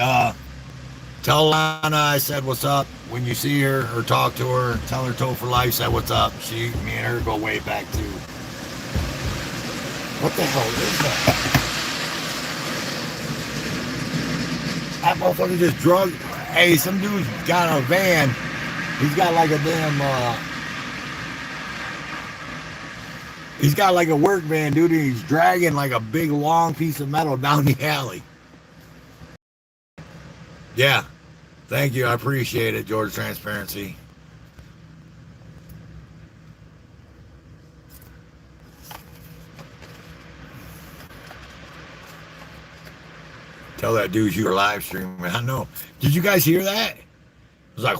S1: tell Lana I said what's up. When you see her or talk to her, tell her Toe for Life said what's up. Me and her go way back too. What the hell is that? That motherfucker just drug. Hey, some dude's got a van. He's got like a damn, he's got like a work van, dude, and he's dragging like a big long piece of metal down the alley. Yeah. Thank you. I appreciate it, Georgia Transparency. Tell that dude you were live streaming. I know. Did you guys hear that? It was like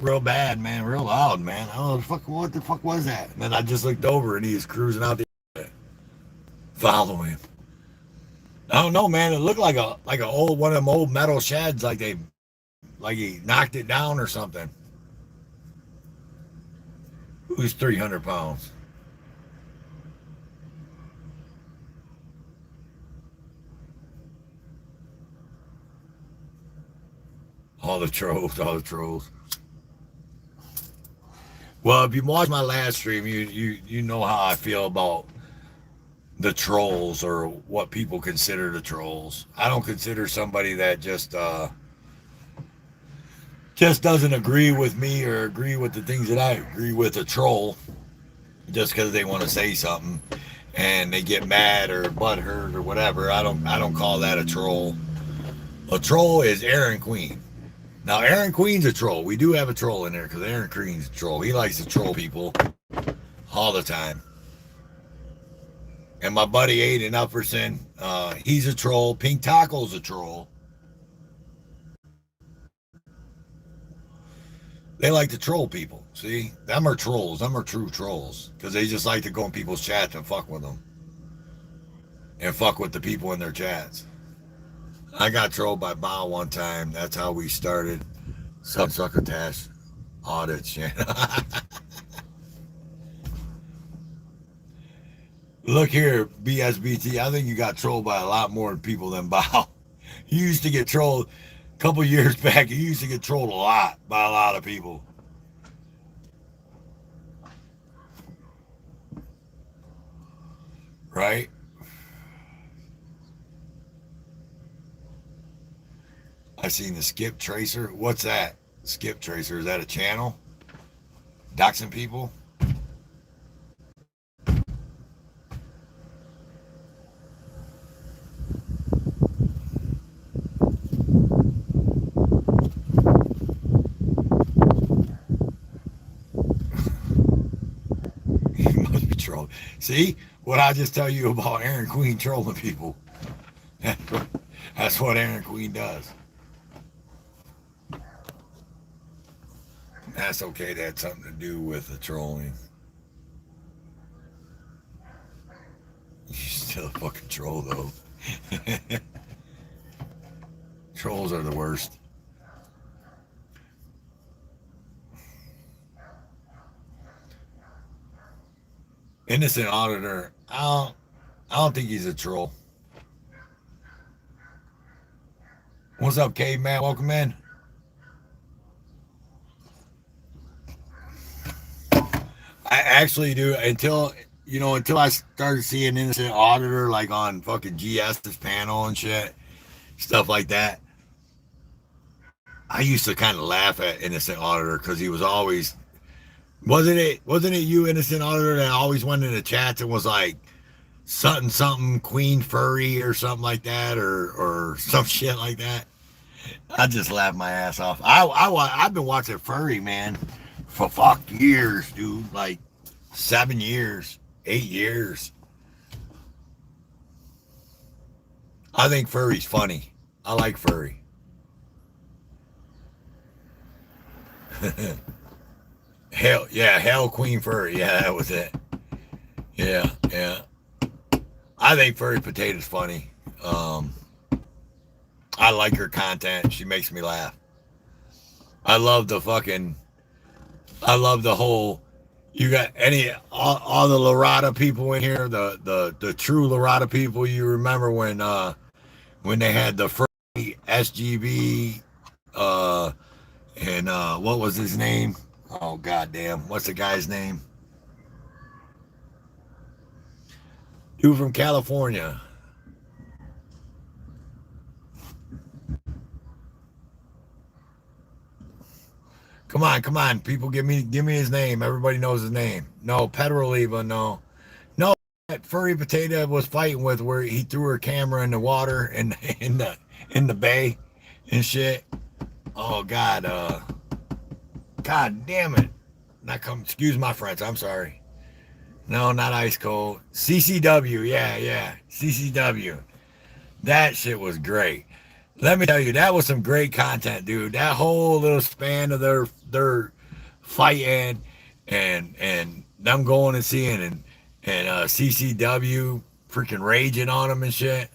S1: real bad, man. Real loud, man. Oh, what the fuck was that? And then I just looked over and he was cruising out the following him. I don't know, man. It looked like a old one of them old metal sheds, like he knocked it down or something. Who's 300 pounds? All the trolls. Well, if you watch my last stream, you know how I feel about the trolls, or what people consider the trolls. I don't consider somebody that just doesn't agree with me or agree with the things that I agree with a troll just because they want to say something and they get mad or butthurt or whatever. I don't call that a troll. A troll is Aaron Queen. Now, Aaron Queen's a troll. We do have a troll in there because Aaron Queen's a troll. He likes to troll people all the time. And my buddy Aiden Upperson, he's a troll. Pink Taco's a troll. They like to troll people. See? Them are trolls. Them are true trolls. Because they just like to go in people's chats and fuck with them. And fuck with the people in their chats. I got trolled by Bao one time. That's how we started Succotash audits. Yeah. Look here, BSBT. I think you got trolled by a lot more people than Bao. You used to get trolled a couple years back. You used to get trolled a lot by a lot of people. Right? I seen the Skip Tracer. What's that? Skip Tracer. Is that a channel? Doxing people? See what I just tell you about Aaron Queen trolling people? That's That's what Aaron Queen does. That's okay. That had something to do with the trolling. You're still a fucking troll, though. Trolls are the worst. Innocent auditor. I don't think he's a troll. What's up, caveman? Welcome in. I actually do until I started seeing innocent auditor like on fucking GS's panel and shit, stuff like that. I used to kind of laugh at innocent auditor because he was always wasn't it you innocent auditor that always went in the chats and was like something queen furry or something like that or some shit like that. I just laughed my ass off. I've been watching furry, man, for fuck years, dude. Like 7 years, 8 years. I think furry's funny. I like furry. Hell Queen Furry. Yeah, that was it. Yeah. I think Furry Potato's funny. I like her content. She makes me laugh. I love the whole, you got all the Lorata people in here, the true Lorata people. You remember when they had the Furry SGB, and what was his name? Oh, goddamn. What's the guy's name? Dude from California. Come on. People, give me his name. Everybody knows his name. No, Petroliva, no. No, that Furry Potato was fighting with where he threw her camera in the water in the bay and shit. Oh, God. God damn it. Excuse my French. I'm sorry. No, not Ice Cold. CCW. Yeah. CCW. That shit was great. Let me tell you, that was some great content, dude. That whole little span of their fighting and them going and seeing and CCW freaking raging on them and shit.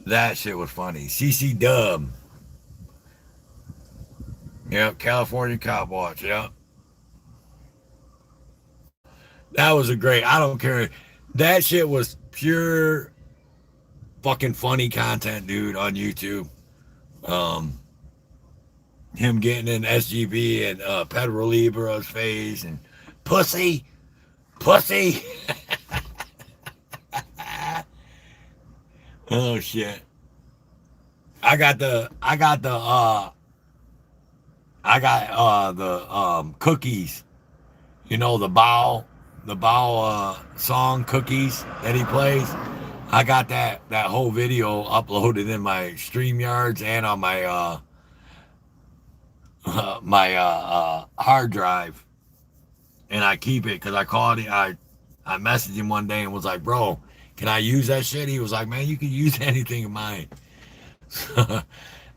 S1: That shit was funny. CC Dub. Yep, California Copwatch. Yep. That was I don't care. That shit was pure fucking funny content, dude, on YouTube. Him getting in SGB and Pedro Libera's face and pussy. Oh shit. I got the cookies. You know, the bow song Cookies that he plays. I got that whole video uploaded in my StreamYards and on my hard drive, and I keep it because I called it. I messaged him one day and was like, "Bro, can I use that shit?" He was like, "Man, you can use anything of mine."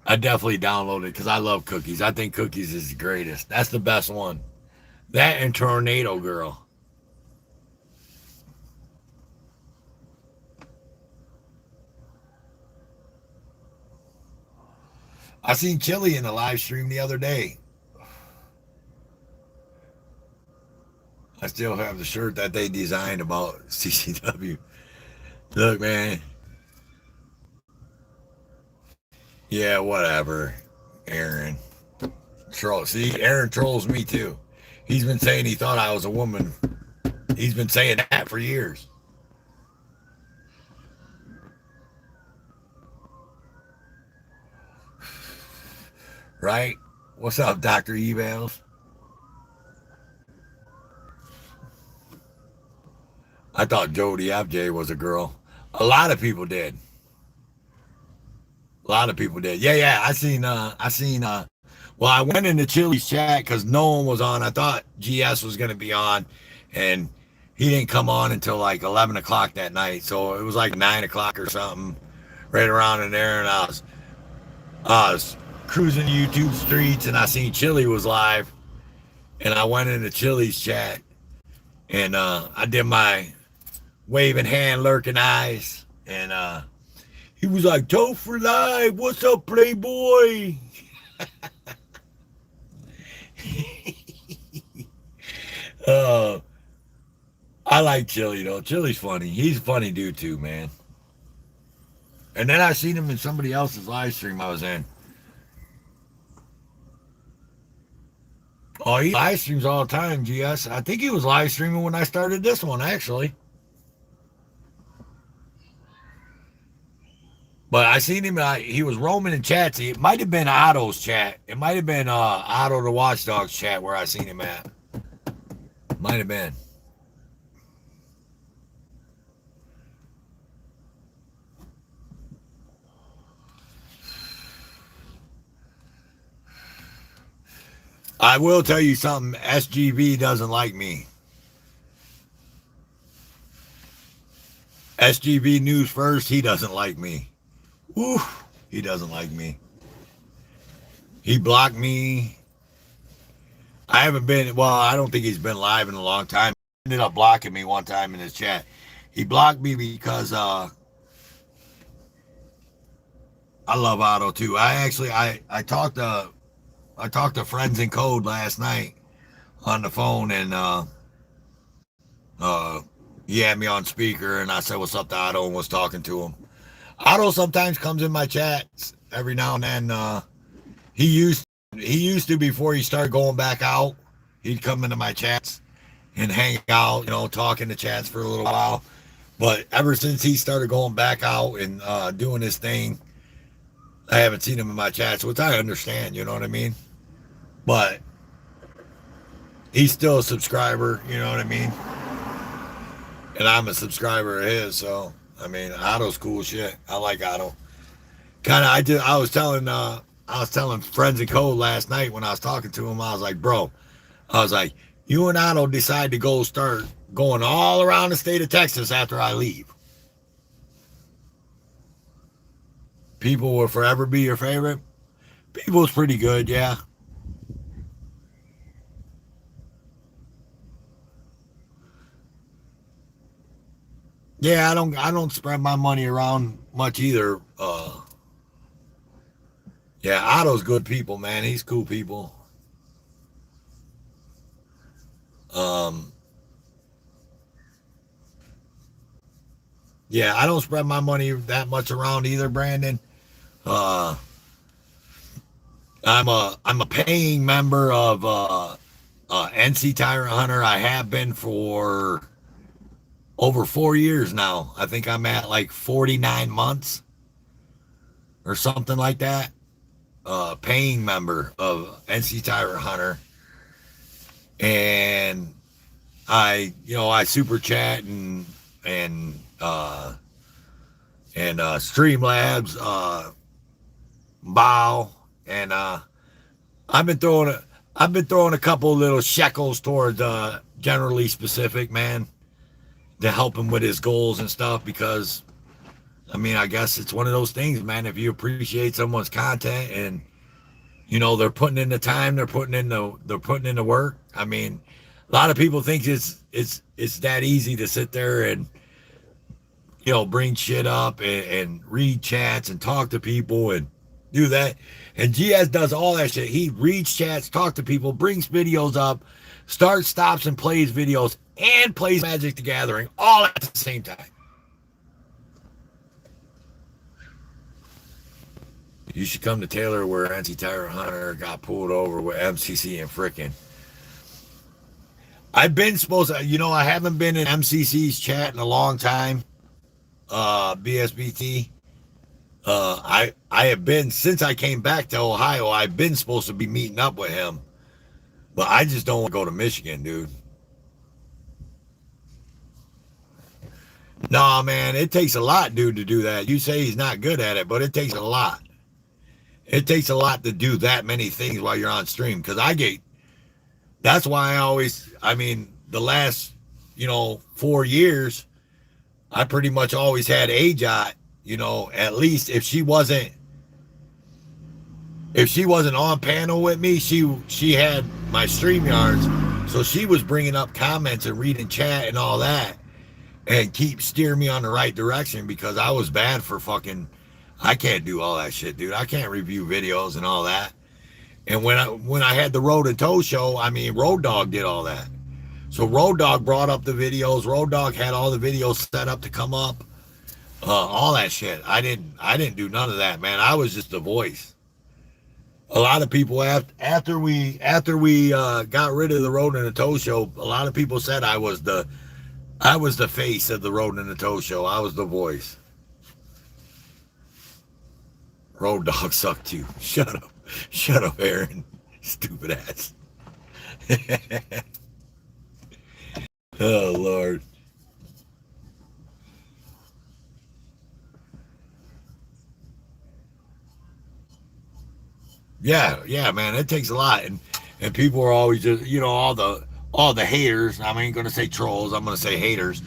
S1: I definitely downloaded it because I love Cookies. I think Cookies is the greatest. That's the best one. That and Tornado Girl. I seen Chili in the live stream the other day. I still have the shirt that they designed about CCW. Look, man. Yeah, whatever. Aaron. See, Aaron trolls me too. He's been saying he thought I was a woman. He's been saying that for years. Right? What's up, Dr. Evals? I thought Jody FJ was a girl. A lot of people did. Yeah. I seen, well, I went into Chili's chat because no one was on. I thought GS was going to be on. And he didn't come on until like 11 o'clock that night. So it was like 9 o'clock or something, right around in there. And I was cruising YouTube streets and I seen Chili was live. And I went into Chili's chat and I did my waving hand, lurking eyes. And he was like, "Toe for life. What's up, Playboy?" uh, I like Chili though. Chili's funny. He's a funny dude too, man. And then I seen him in somebody else's live stream I was in. Oh, he live streams all the time, GS. I think he was live streaming when I started this one, actually. But I seen him. He was roaming in chats. It might have been Otto's chat. It might have been Otto the Watchdog's chat where I seen him at. Might have been. I will tell you something. SGV doesn't like me. SGV News First, he doesn't like me. Woo, he doesn't like me. He blocked me. I haven't been, well, I don't think he's been live in a long time. He ended up blocking me one time in his chat. He blocked me because I love Otto too. I talked to Friends in Code last night on the phone, and he had me on speaker, and I said what's up to Otto and was talking to him. Otto sometimes comes in my chats every now and then. He used to before he started going back out. He'd come into my chats and hang out, talking to chats for a little while. But ever since he started going back out and doing his thing, I haven't seen him in my chats, which I understand, you know what I mean? But he's still a subscriber, you know what I mean? And I'm a subscriber of his, so I mean, Otto's cool shit. I like Otto. I was telling Friends in Code last night when I was talking to him. I was like, bro, you and Otto decide to start going all around the state of Texas after I leave. People will forever be your favorite. People's pretty good, yeah. Yeah, I don't spread my money around much either. Yeah, Otto's good people, man. He's cool people. Yeah, I don't spread my money that much around either, Brandon. I'm a paying member of NC Tyrant Hunter. I have been for over 4 years now. I think I'm at like 49 months or something like that. Paying member of NC Tyrant Hunter. And I super chat and Streamlabs, Bow, and I've been throwing a couple of little shekels towards generally specific, man, to help him with his goals and stuff, because I mean, I guess it's one of those things, man. If you appreciate someone's content and they're putting in the time, they're putting in the work. I mean, a lot of people think it's that easy to sit there and bring shit up and read chats and talk to people and do that. And GS does all that shit. He reads chats, talk to people, brings videos up, starts, stops, and plays videos, and plays Magic the Gathering all at the same time. You should come to Taylor where NC Tyrant Hunter got pulled over with MCC and frickin'. I've been supposed to, I haven't been in MCC's chat in a long time. BSBT. I have been, since I came back to Ohio, I've been supposed to be meeting up with him. But I just don't want to go to Michigan, dude. Nah, man, it takes a lot, dude, to do that. You say he's not good at it, but it takes a lot. It takes a lot to do that many things while you're on stream. Because that's why the last 4 years, I pretty much always had AJOT, at least if she wasn't on panel with me, she had my StreamYards. So she was bringing up comments and reading chat and all that and keep steering me on the right direction because I was bad for fucking, I can't do all that shit, dude. I can't review videos and all that. And when I had the Road and Tow show, I mean, Road Dogg did all that. So Road Dogg brought up the videos. Road Dogg had all the videos set up to come up, all that shit. I didn't do none of that, man. I was just the voice. A lot of people after we got rid of the Road and the Tow show, a lot of people said I was the face of the Road and the Tow show. I was the voice. Road Dogg sucked you. Shut up, Aaron. Stupid ass. Oh, Lord. Yeah, man, it takes a lot. And people are always just, all the haters. I ain't going to say trolls. I'm going to say haters.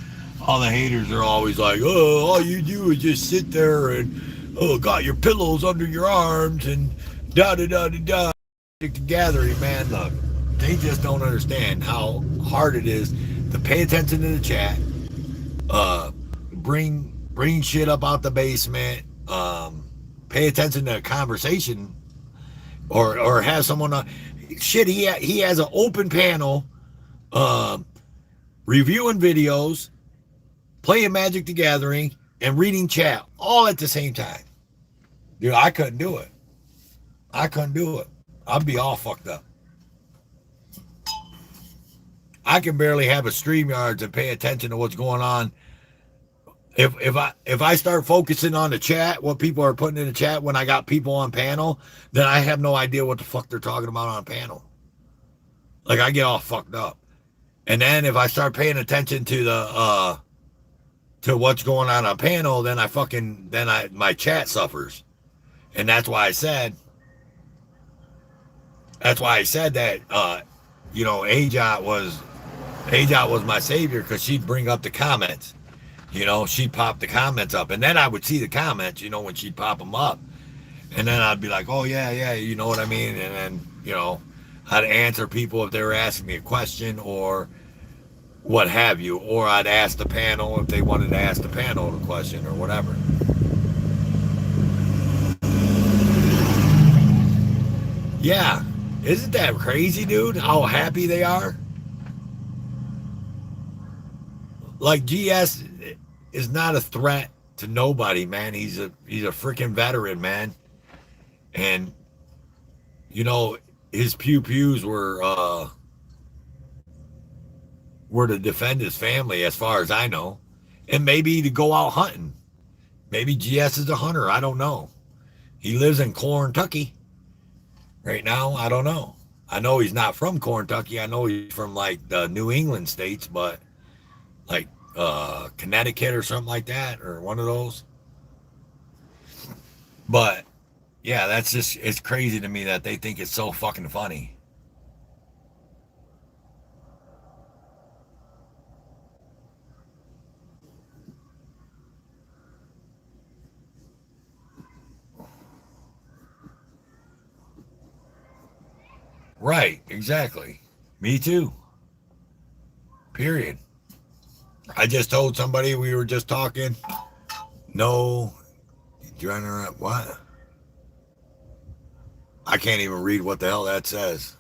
S1: All the haters are always like, oh, all you do is just sit there and, got your pillows under your arms and da-da-da-da-da. The gathering, man, look, they just don't understand how hard it is to pay attention to the chat, bring shit up out the basement, pay attention to the conversation, or have someone shit. He has an open panel, reviewing videos, playing Magic the Gathering, and reading chat all at the same time. Dude, I couldn't do it. I'd be all fucked up. I can barely have a StreamYard to pay attention to what's going on. If I start focusing on the chat, what people are putting in the chat when I got people on panel, then I have no idea what the fuck they're talking about on panel. Like, I get all fucked up. And then if I start paying attention to the to what's going on panel, then my chat suffers. And that's why I said that AJOT was my savior, because she'd bring up the comments. She'd pop the comments up, and then I would see the comments, when she'd pop them up, and then I'd be like, oh yeah, you know what I mean? And then, I'd answer people if they were asking me a question or what have you, or I'd ask the panel if they wanted to ask the panel a question or whatever. Yeah, isn't that crazy, dude? How happy they are? Like, GS is not a threat to nobody, man. He's a freaking veteran, man. And his pews were to defend his family, as far as I know, and maybe to go out hunting. Maybe GS is a hunter. I don't know. He lives in Kentucky right now. I don't know. I know he's not from Kentucky. I know he's from like the New England states, but like Connecticut or something like that, or one of those. But yeah, it's crazy to me that they think it's so fucking funny. Right, exactly. Me too. Period. I just told somebody, we were just talking. No, what? I can't even read what the hell that says.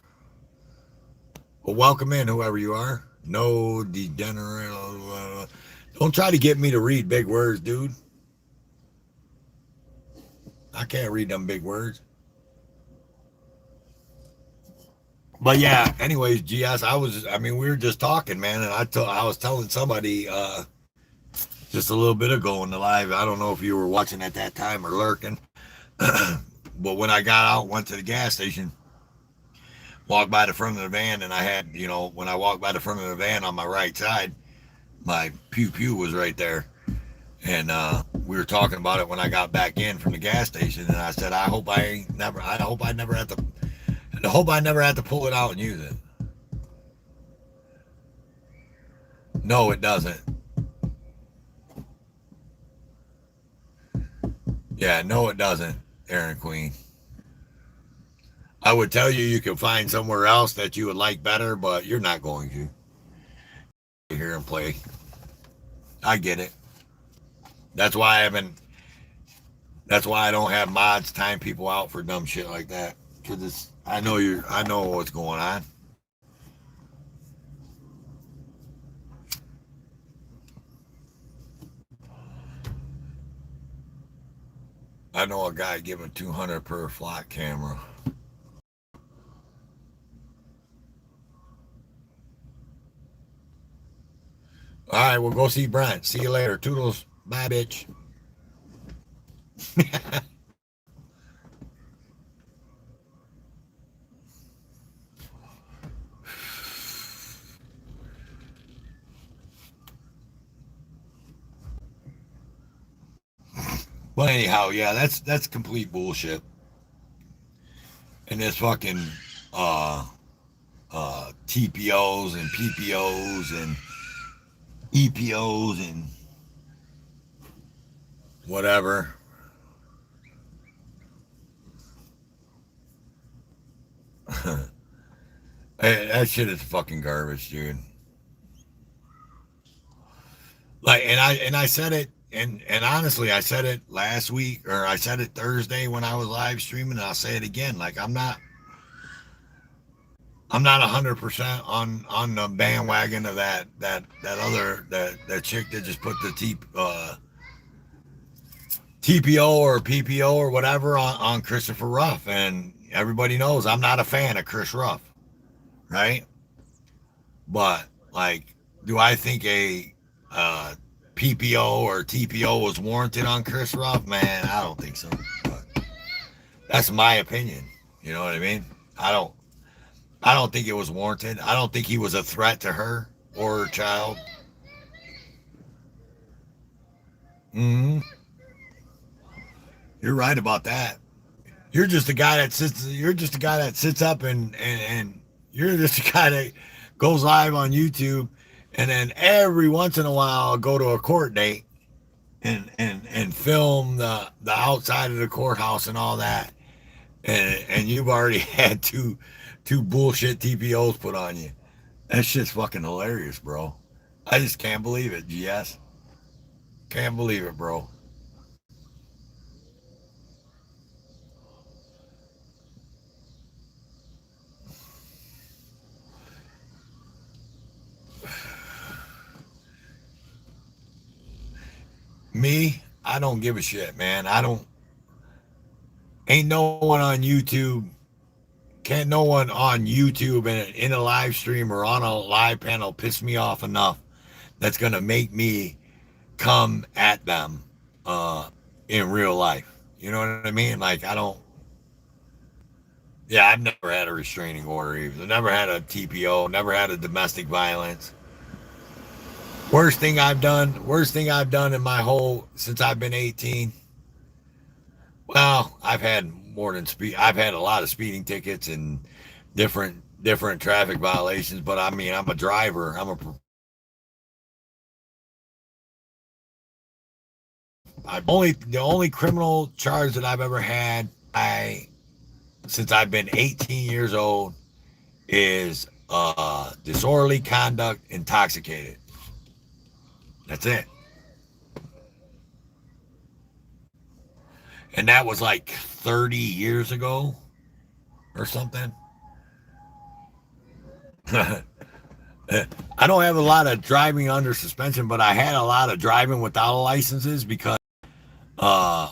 S1: Well, welcome in, whoever you are. No degenerate. Don't try to get me to read big words, dude. I can't read them big words. But yeah, anyways, GS, we were just talking, man, and I was telling somebody just a little bit ago in the live. I don't know if you were watching at that time or lurking, but when I got out, went to the gas station, walked by the front of the van, and I had, when I walked by the front of the van on my right side, my pew was right there. And we were talking about it when I got back in from the gas station, and I said, I hope I never have to pull it out and use it. No, it doesn't. Yeah, no, it doesn't, Aaron Queen. I would tell you you can find somewhere else that you would like better, but you're not going to. Here and play. I get it. That's why I haven't. That's why I don't have mods time people out for dumb shit like that. Cause it's. I know you. I know what's going on. I know a guy giving 200 per flock camera. All right, we'll go see Brent. See you later. Toodles. Bye, bitch. But anyhow, yeah, that's complete bullshit. And this fucking uh TPOs and PPOs and EPOs and whatever. Hey, that shit is fucking garbage, dude. Like, and I said it, and honestly, I said it last week, or I said it Thursday when I was live streaming, and I'll say it again. Like, I'm not 100% on the bandwagon of that chick that just put the TPO or PPO or whatever on Christopher Ruff, and everybody knows I'm not a fan of Chris Ruff, right? But like, do I think a PPO or TPO was warranted on Chris Ruff? Man, I don't think so. But that's my opinion. You know what I mean? I don't. I don't think it was warranted. I don't think he was a threat to her or her child. Hmm. You're right about that. You're just a guy that sits. You're just a guy that sits up and you're just a guy that goes live on YouTube, and then every once in a while go to a court date and film the outside of the courthouse and all that, and you've already had two bullshit TPOs put on you. That shit's fucking hilarious, bro. I just can't believe it, GS. Can't believe it, bro. Me, I don't give a shit, man. I don't. Ain't no one on YouTube. Can't no one on YouTube in a live stream or on a live panel piss me off enough that's gonna make me come at them uh in real life. You know what I mean? Like, I don't. Yeah, I've never had a restraining order either. Never had a TPO. Never had a domestic violence. Worst thing I've done in my whole since I've been 18. Well, I've had more than speed. I've had a lot of speeding tickets and different traffic violations. But I mean, I'm a driver. I've only the only criminal charge that I've ever had. I since I've been 18 years old is disorderly conduct, intoxicated. That's it. And that was like 30 years ago or something. I don't have a lot of driving under suspension, but I had a lot of driving without licenses because uh,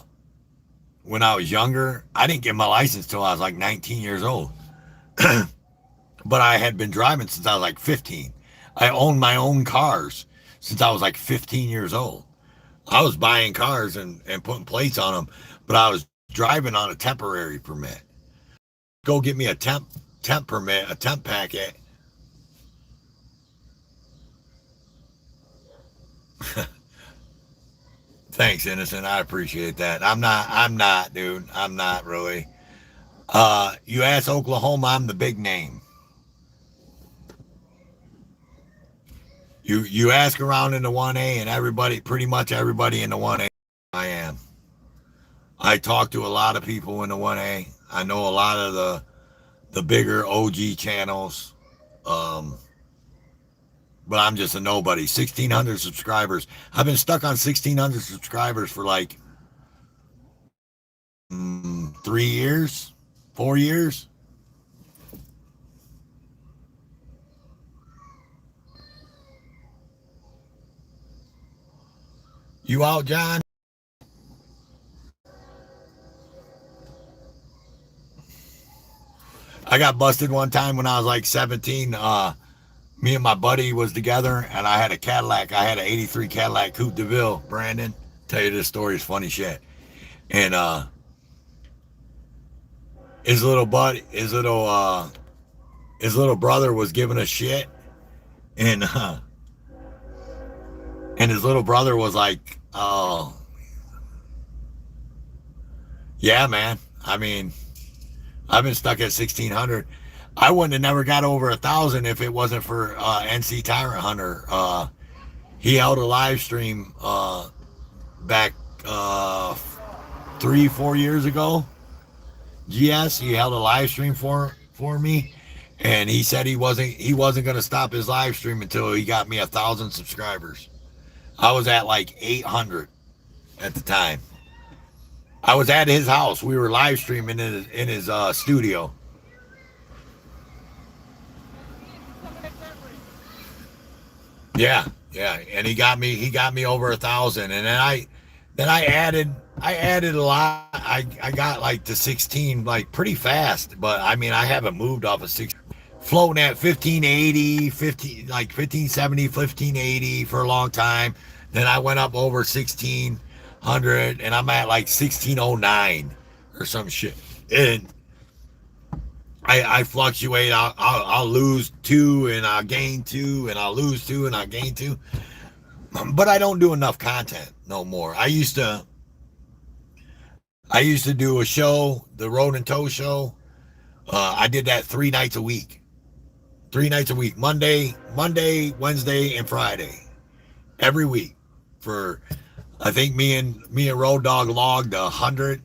S1: when I was younger, I didn't get my license till I was like 19 years old. But I had been driving since I was like 15. I owned my own cars since I was like 15 years old. I was buying cars and putting plates on them, but I was driving on a temporary permit. Go get me a temp permit, a temp packet. Thanks, innocent. I appreciate that. I'm not, dude. I'm not really. You ask Oklahoma, I'm the big name. You ask around in the 1A, and everybody, pretty much everybody in the 1A, I am. I talk to a lot of people in the 1A. I know a lot of the bigger OG channels. Um, but I'm just a nobody. 1,600 subscribers. I've been stuck on 1,600 subscribers for like 3 years, 4 years. You out, John? I got busted one time when I was like 17. Me and my buddy was together, and I had a Cadillac. I had an '83 Cadillac Coupe de Ville. Brandon, tell you this story is funny shit. And his little buddy, his little brother was giving us shit, and and his little brother was like, "Oh, yeah, man. I mean, I've been stuck at 1,600. I wouldn't have never got over 1,000 if it wasn't for NC Tyrant Hunter. He held a live stream back 3-4 years ago. Yes, he held a live stream for me, and he said he wasn't gonna stop his live stream until he got me 1,000 subscribers. I was at like 800 at the time. I was at his house. We were live streaming in his studio. Yeah, yeah, and he got me over 1,000, and then I added a lot. I got like to 16 like pretty fast, but I mean I haven't moved off of 6, floating at 1580, 15 like 1570, 1580 for a long time. Then I went up over 1,600, and I'm at like 1,609 or some shit. And I fluctuate. I'll lose two and I'll gain two, and I'll lose two and I'll gain two. But I don't do enough content no more. I used to do a show, the Road and Tow show. I did that 3 nights a week. 3 nights a week. Monday, Wednesday, and Friday. Every week. For I think me and Road Dog logged 100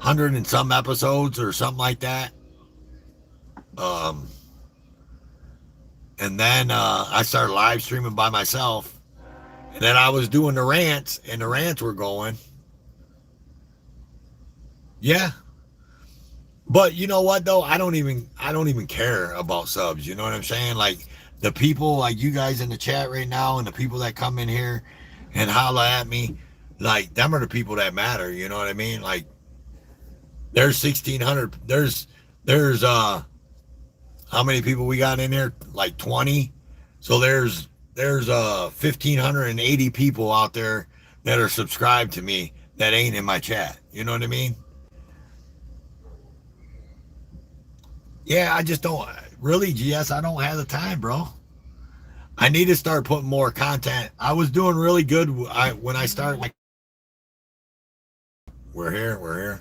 S1: and some episodes or something like that. Um, and then I started live streaming by myself. And then I was doing the rants, and the rants were going. Yeah. But you know what though? I don't even care about subs. You know what I'm saying? Like the people like you guys in the chat right now, and the people that come in here and holla at me, like them are the people that matter. You know what I mean? Like there's 1,600. There's how many people we got in there? Like 20. So there's 1,580 people out there that are subscribed to me that ain't in my chat. You know what I mean? Yeah, I just don't really, GS. I don't have the time, bro. I need to start putting more content. I was doing really good when I started. Like, we're here. We're here.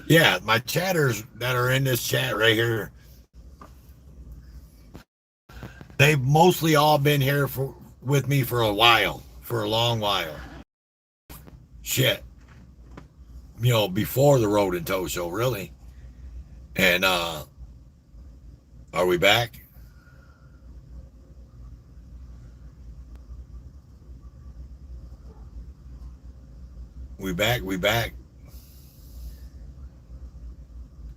S1: Yeah, my chatters that are in this chat right here, they've mostly all been here with me for a while, for a long while. Shit, before the Road and Tow show, really. And are we back? We back? We back?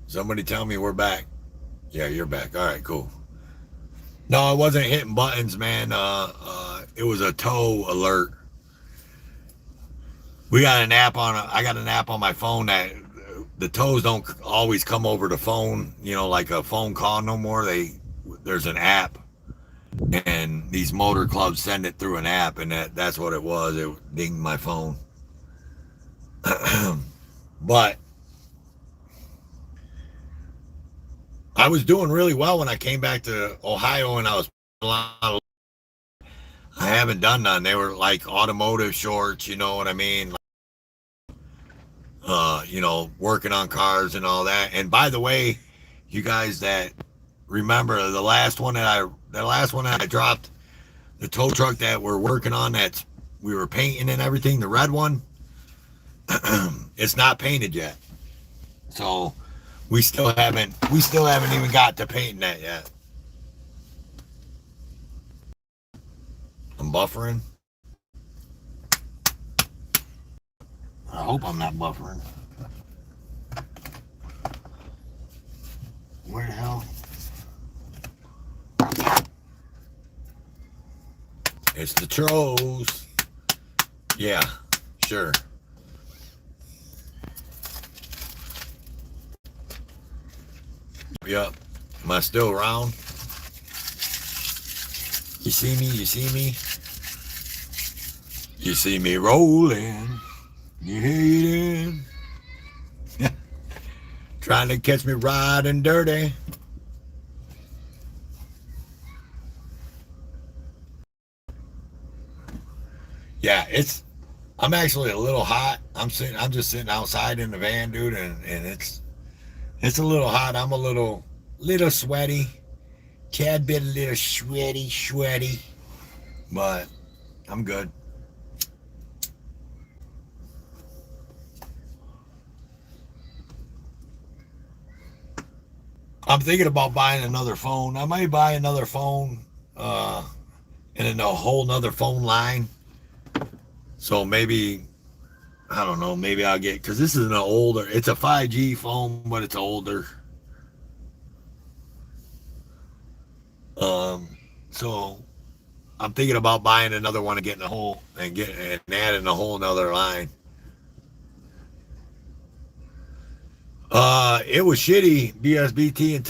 S1: Somebody tell me we're back. Yeah, you're back. All right, cool. No, I wasn't hitting buttons, man. It was a tow alert. I got an app on my phone that the tows don't always come over the phone, like a phone call no more. There's an app, and these motor clubs send it through an app, and that's what it was. It dinged my phone. But I was doing really well when I came back to Ohio, and I was I haven't done none. They were like automotive shorts, you know what I mean? Working on cars and all that. And by the way, you guys that remember the last one that the last one I dropped, the tow truck that we're working on, that we were painting and everything, the red one, it's not painted yet. So we still haven't even got to painting that yet. I'm buffering. I hope I'm not buffering. Where the hell? It's the Tros. Yeah, sure. Yep. Am I still around? You see me? You see me? You see me rolling. You hating. Trying to catch me riding dirty. Yeah, I'm actually a little hot. I'm just sitting outside in the van, dude, and it's a little hot. I'm a little sweaty. Tad bit a little sweaty. But I'm good. I'm thinking about buying another phone. I might buy another phone, and then a whole nother phone line. So maybe, I don't know, maybe I'll get, because this is it's a 5G phone, but it's older. So I'm thinking about buying another one and getting and adding a whole nother line. It was shitty, BSBT,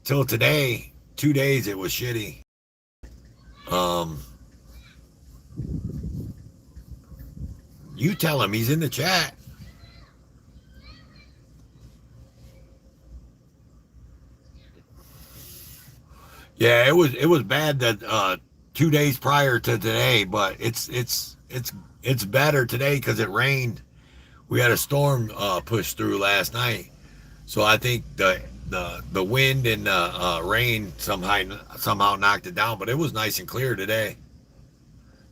S1: till today. 2 days it was shitty. You tell him, he's in the chat. Yeah, it was bad that 2 days prior to today, but it's better today because it rained. We had a storm push through last night, so I think the wind and rain somehow knocked it down. But it was nice and clear today.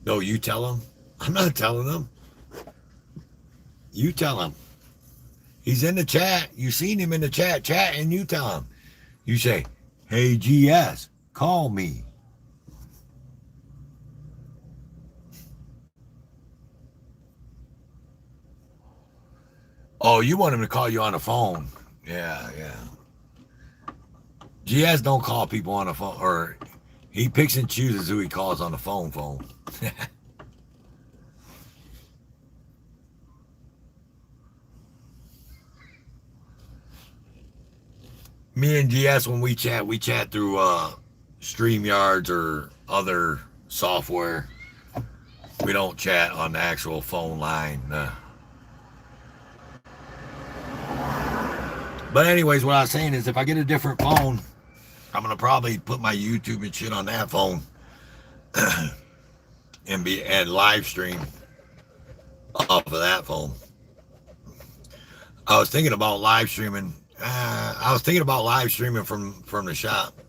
S1: No, you tell him. I'm not telling him. You tell him. He's in the chat. You seen him in the chat, and you tell him. You say, "Hey GS, call me." Oh, you want him to call you on the phone? Yeah. GS don't call people on the phone, or he picks and chooses who he calls on the phone. Me and GS, when we chat through StreamYards or other software. We don't chat on the actual phone line. But anyways, what I was saying is, if I get a different phone, I'm gonna probably put my YouTube and shit on that phone and live stream off of that phone. I was thinking about live streaming. From the shop.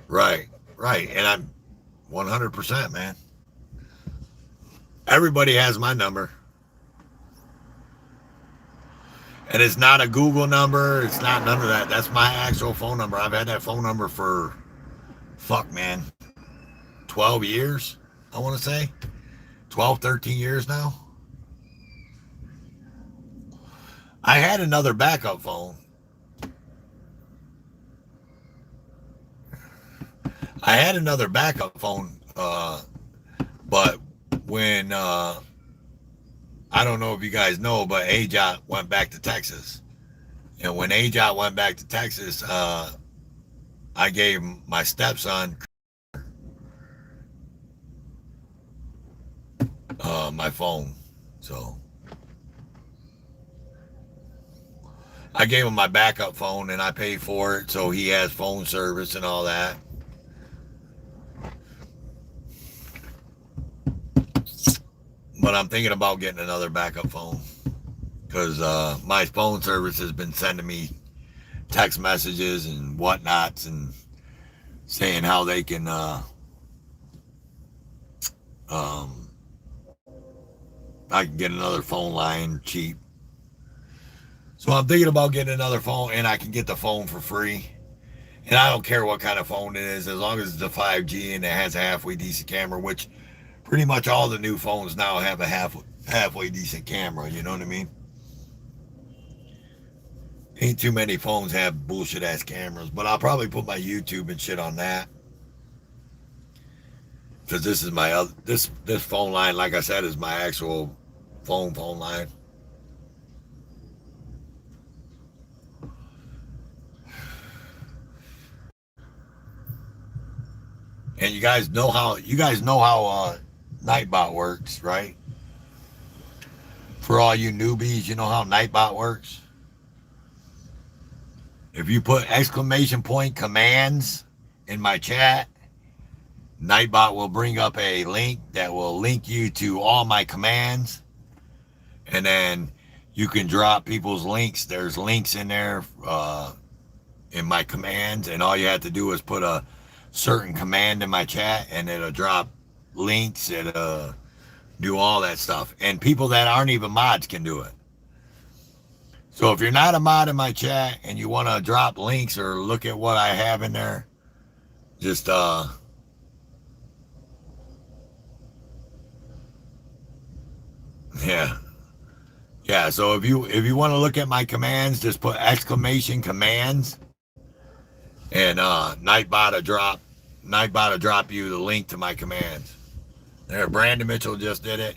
S1: Right, and I'm 100%, man. Everybody has my number. And it's not a Google number. It's not none of that. That's my actual phone number. I've had that phone number for, 12 years, I want to say. 12, 13 years now. I had another backup phone. But when, I don't know if you guys know, but AJOT went back to Texas. And when AJOT went back to Texas, I gave my stepson my phone. So I gave him my backup phone and I paid for it, so he has phone service and all that. But I'm thinking about getting another backup phone because my phone service has been sending me text messages and whatnots and saying how they can um, I can get another phone line cheap. So I'm thinking about getting another phone, and I can get the phone for free. And I don't care what kind of phone it is, as long as it's a 5G and it has a halfway decent camera, which pretty much all the new phones now have a halfway decent camera. You know what I mean? Ain't too many phones have bullshit ass cameras, but I'll probably put my YouTube and shit on that. Because this is my other this phone line, like I said, is my actual phone line. And you guys know how Nightbot works, right? For all you newbies, you know how Nightbot works. If you put exclamation point commands in my chat, Nightbot will bring up a link that will link you to all my commands, and then you can drop people's links. There's links in there in my commands, and all you have to do is put a certain command in my chat, and it'll drop links. It'll do all that stuff, and people that aren't even mods can do it. So if you're not a mod in my chat and you want to drop links or look at what I have in there, just yeah. So if you want to look at my commands, just put exclamation commands, and Nightbot will drop you the link to my commands. There, Brandon Mitchell just did it.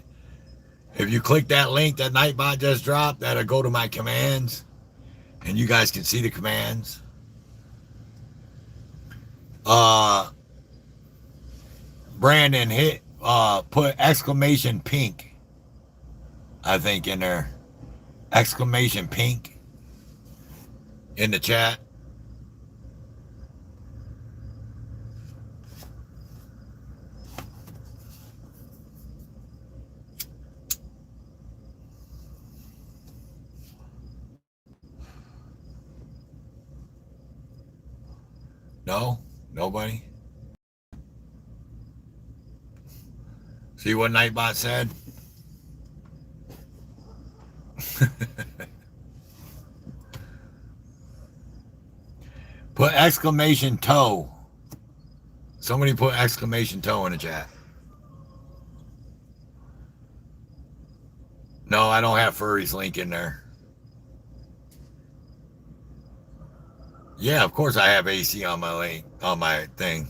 S1: If you click that link that Nightbot just dropped, that'll go to my commands, and you guys can see the commands. Brandon put exclamation pink, I think, in there. Exclamation pink in the chat. No? Nobody? See what Nightbot said? Put exclamation toe. Somebody put exclamation toe in the chat. No, I don't have Furry's link in there. Yeah, of course I have AC on my link, on my thing.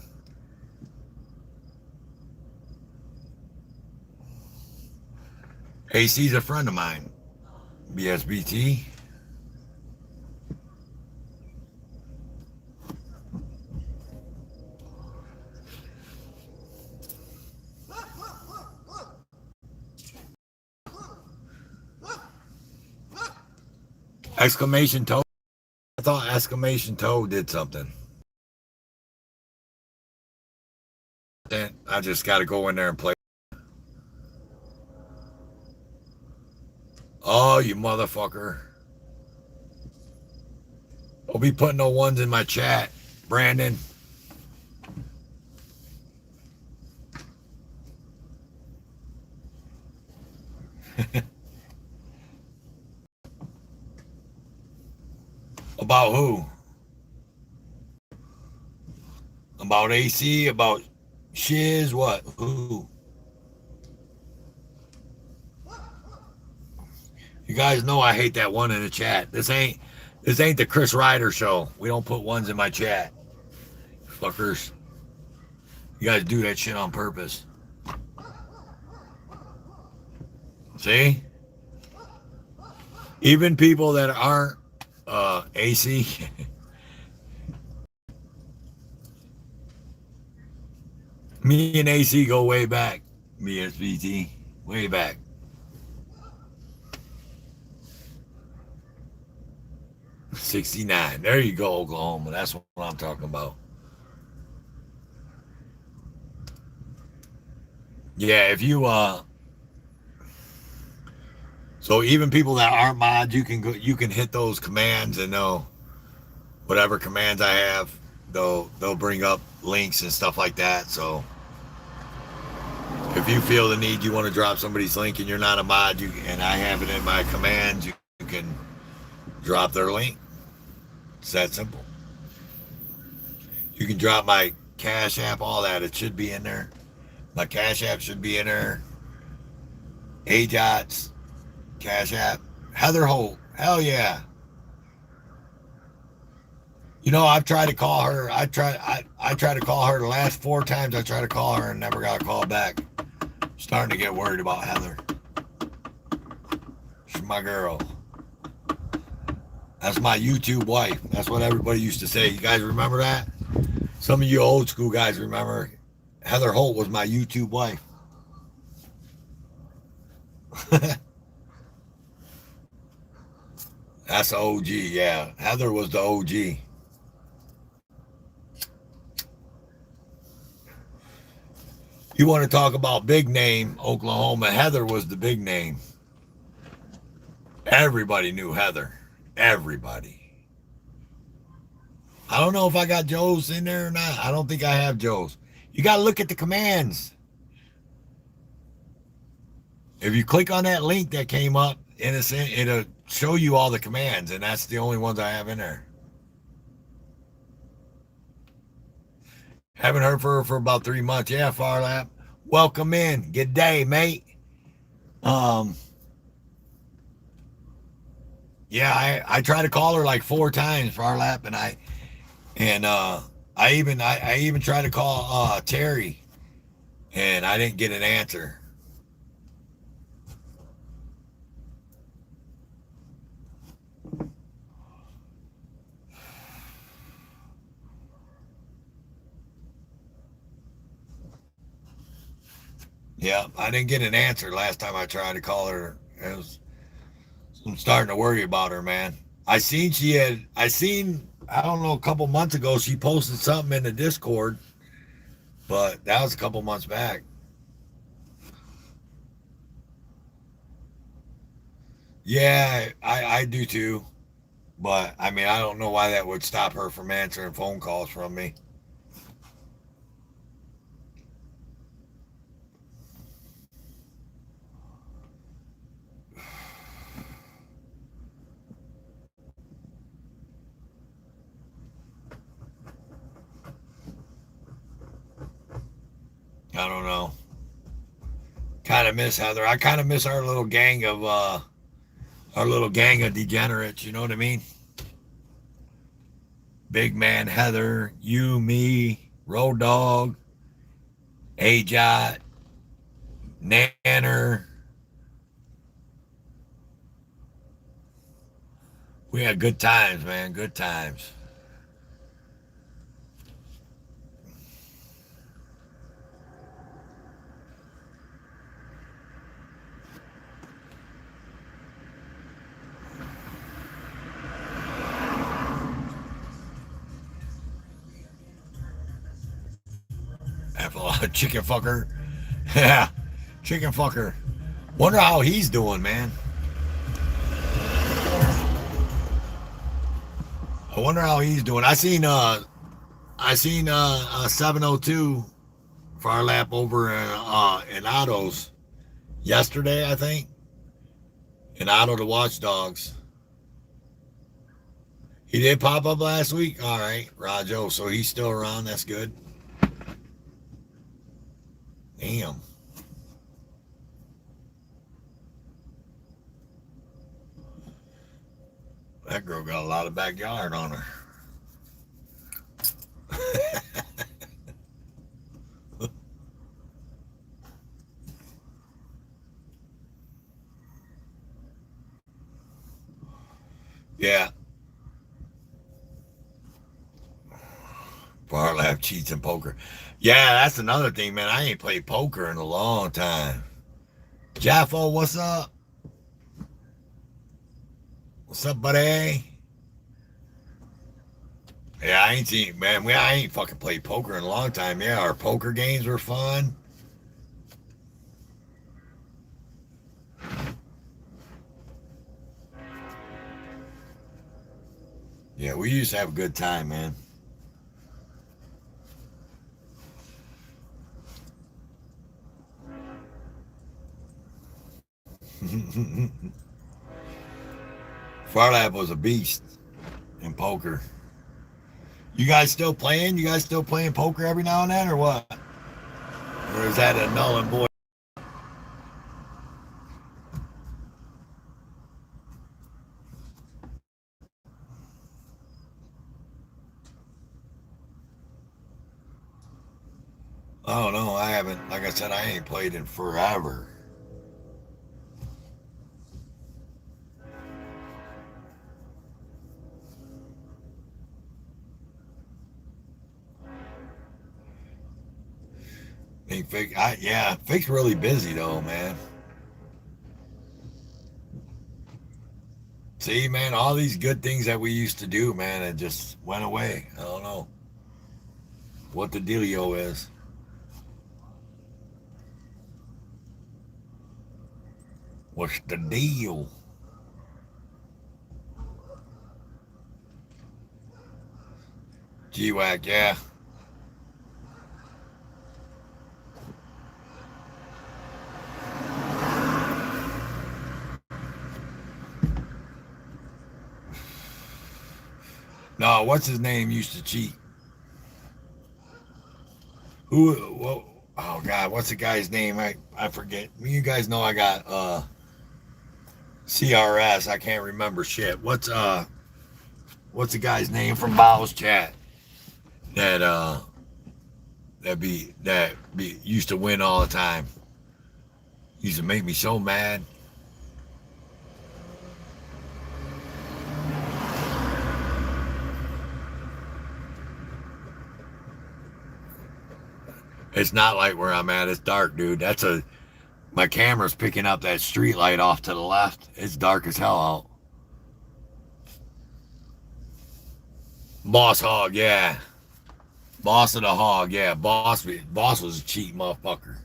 S1: AC's a friend of mine. BSBT. Exclamation toe. I thought exclamation toe did something. Then I just got to go in there and play. Oh, you motherfucker. Don't be putting no ones in my chat, Brandon. About who? About AC? About shiz? What? Who? You guys know I hate that one in the chat. This ain't the Chris Ryder show. We don't put ones in my chat. Fuckers. You guys do that shit on purpose. See? Even people that aren't AC. Me and AC go way back. BSBT. Way back. '69. There you go, Oklahoma. That's what I'm talking about. Yeah, if you So even people that aren't mods, you can hit those commands and know whatever commands I have, they'll bring up links and stuff like that. So if you feel the need, you want to drop somebody's link and you're not a mod, and I have it in my commands, you can drop their link. It's that simple. You can drop my Cash App, all that. It should be in there. My Cash App should be in there. AJOT's Cash App. Heather Holt. Hell yeah. You know, I've tried to call her. I tried to call her the last 4 times. I tried to call her and never got a call back. Starting to get worried about Heather. She's my girl. That's my YouTube wife. That's what everybody used to say. You guys remember that? Some of you old school guys remember Heather Holt was my YouTube wife. That's the OG, yeah. Heather was the OG. You want to talk about big name, Oklahoma, Heather was the big name. Everybody knew Heather. Everybody. I don't know if I got Joe's in there or not. I don't think I have Joe's. You got to look at the commands. If you click on that link that came up, it'll show you all the commands, and that's the only ones I have in there. Haven't heard from her for about 3 months. Yeah, Farlap. Welcome in. Good day, mate. Yeah, I tried to call her like 4 times, Farlap, and I even tried to call Terry, and I didn't get an answer. Yeah, I didn't get an answer last time I tried to call her. I'm starting to worry about her, man. I don't know, a couple months ago, she posted something in the Discord, but that was a couple months back. Yeah, I do too. But, I mean, I don't know why that would stop her from answering phone calls from me. I don't know. Kind of miss Heather. I kind of miss our little gang of degenerates. You know what I mean? Big Man, Heather, you, me, Road Dog, AJOT, Nanner. We had good times, man. Good times. Chicken fucker. Yeah, chicken fucker. Wonder how he's doing, man. I wonder how he's doing. I seen 702 Far Lap over in Otto's yesterday, I think. In Otto the Watchdogs. He did pop up last week. All right, Rajo. So he's still around. That's good. Damn. That girl got a lot of backyard on her. Yeah. Bar lap cheats in poker. Yeah, that's another thing, man. I ain't played poker in a long time. Jaffo, what's up? What's up, buddy? Yeah, I ain't seen, man. I ain't fucking played poker in a long time. Yeah, our poker games were fun. Yeah, we used to have a good time, man. Farlap was a beast in poker. You guys still playing? You guys still playing poker every now and then, or what? Or is that a null and void? I don't know. I haven't. Like I said, I ain't played in forever. Ain't Fake. Yeah, Fake's really busy though, man. See, man, all these good things that we used to do, man, it just went away. I don't know what the dealio is. What's the deal? G-Wack, yeah. No, what's his name used to cheat? Who? Whoa, oh God, what's the guy's name? I forget. You guys know I got CRS. I can't remember shit. What's the guy's name from Bow's chat that that be used to win all the time? Used to make me so mad. It's not like where I'm at. It's dark, dude. My camera's picking up that street light off to the left. It's dark as hell out. Boss Hog, yeah. Boss of the Hog, yeah. Boss was a cheap motherfucker.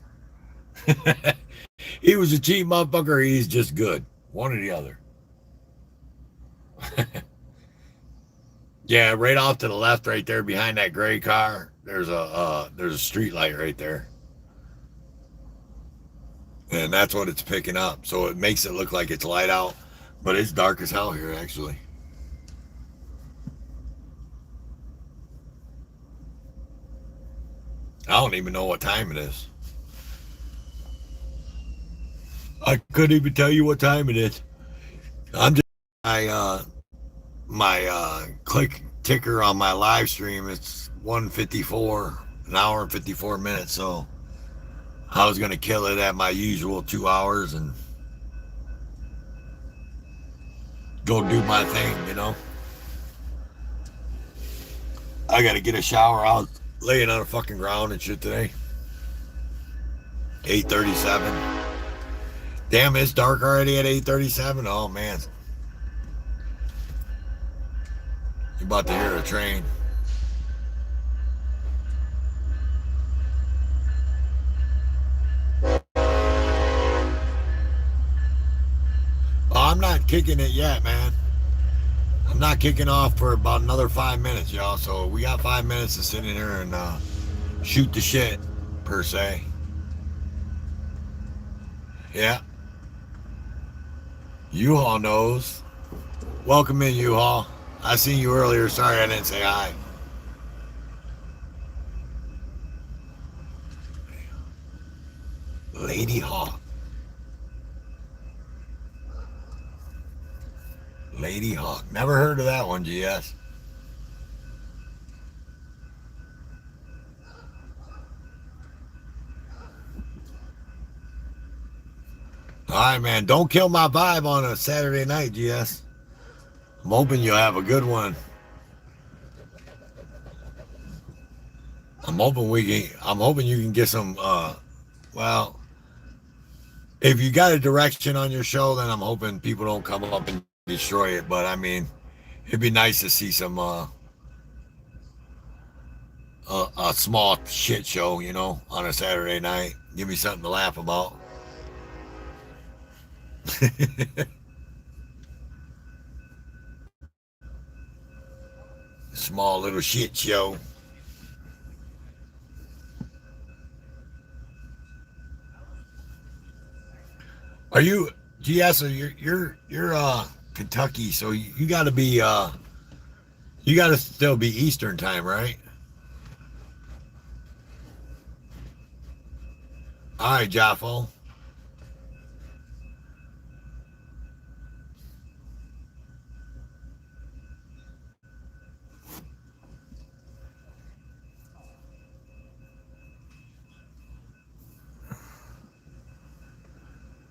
S1: He was a cheap motherfucker. He's just good. One or the other. Yeah, right off to the left, right there behind that gray car. There's a street light right there, and that's what it's picking up. So it makes it look like it's light out, but it's dark as hell here actually. I don't even know what time it is. I couldn't even tell you what time it is. I'm just my click ticker on my live stream. It's 1:54, an hour and 54 minutes. So I was gonna kill it at my usual 2 hours and go do my thing. I gotta get a shower. I was laying on the fucking ground and shit today. 8:37. Damn, it's dark already at 8:37. Oh man, you're about to hear a train. Oh, I'm not kicking it yet, man. I'm not kicking off for about another 5 minutes, y'all. So we got 5 minutes to sit in here and shoot the shit, per se. Yeah. U-Haul knows. Welcome in, U-Haul. I seen you earlier. Sorry I didn't say hi. Lady Hawk. Lady Hawk. Never heard of that one, GS. All right, man. Don't kill my vibe on a Saturday night, GS. I'm hoping you'll have a good one. I'm hoping you can get some well, if you got a direction on your show, then I'm hoping people don't come up and destroy it. But I mean, it'd be nice to see some a small shit show, on a Saturday night. Give me something to laugh about. small little shit show. Are you GS? So you're Kentucky, so you got to be you got to still be Eastern time, right? All right, Jaffo.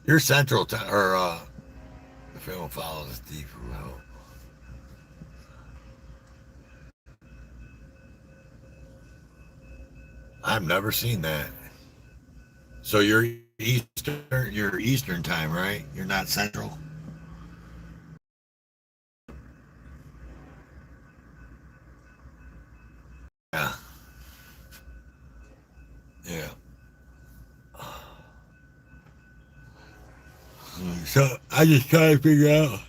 S1: You're Central time, or the film follows deep route. I've never seen that. So you're Eastern time, right? You're not Central. Yeah, yeah. So I just try to figure out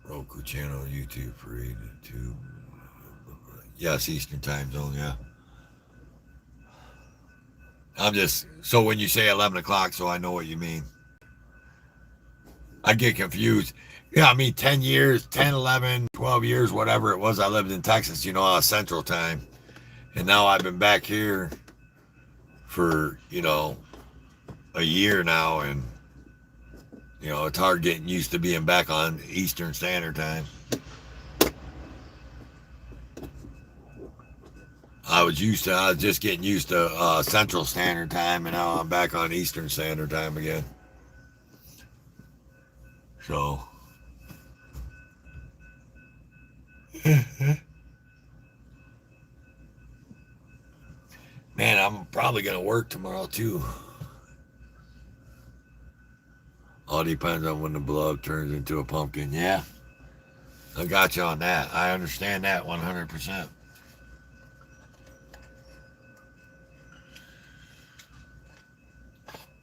S1: Roku channel, YouTube free, YouTube. Yes, Eastern time zone. Yeah. I'm just so when you say 11 o'clock, so I know what you mean. I get confused. Yeah, I mean 10 years, 10, 11, 12 years, whatever it was. I lived in Texas, Central time, and now I've been back here for a year now, and it's hard getting used to being back on Eastern Standard Time. I was just getting used to Central Standard Time, and now I'm back on Eastern Standard Time again. So, man, I'm probably gonna work tomorrow too. All depends on when the blood turns into a pumpkin. Yeah, I got you on that. I understand that 100%.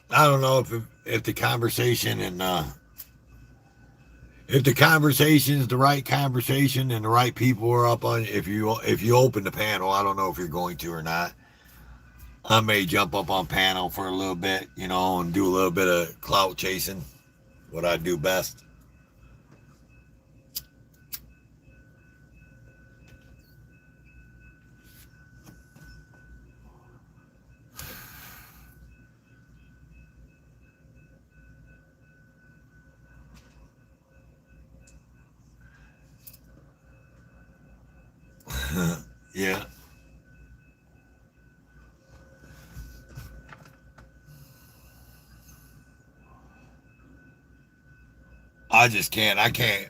S1: I don't know if the conversation and if the conversation is the right conversation and the right people are up on, if you open the panel, I don't know if you're going to or not. I may jump up on panel for a little bit, and do a little bit of clout chasing, what I do best. Yeah. I just can't. I can't.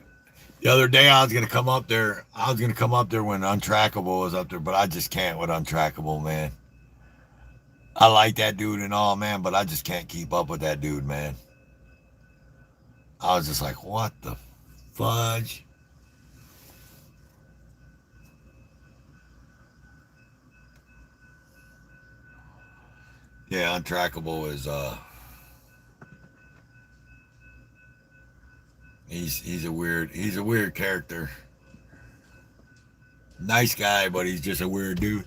S1: The other day I was gonna come up there. I was gonna come up there when Untrackable was up there, but I just can't with Untrackable, man. I like that dude and all, man, but I just can't keep up with that dude, man. I was just like, what the fudge? Yeah, Untrackable is he's a weird character. Nice guy, but he's just a weird dude.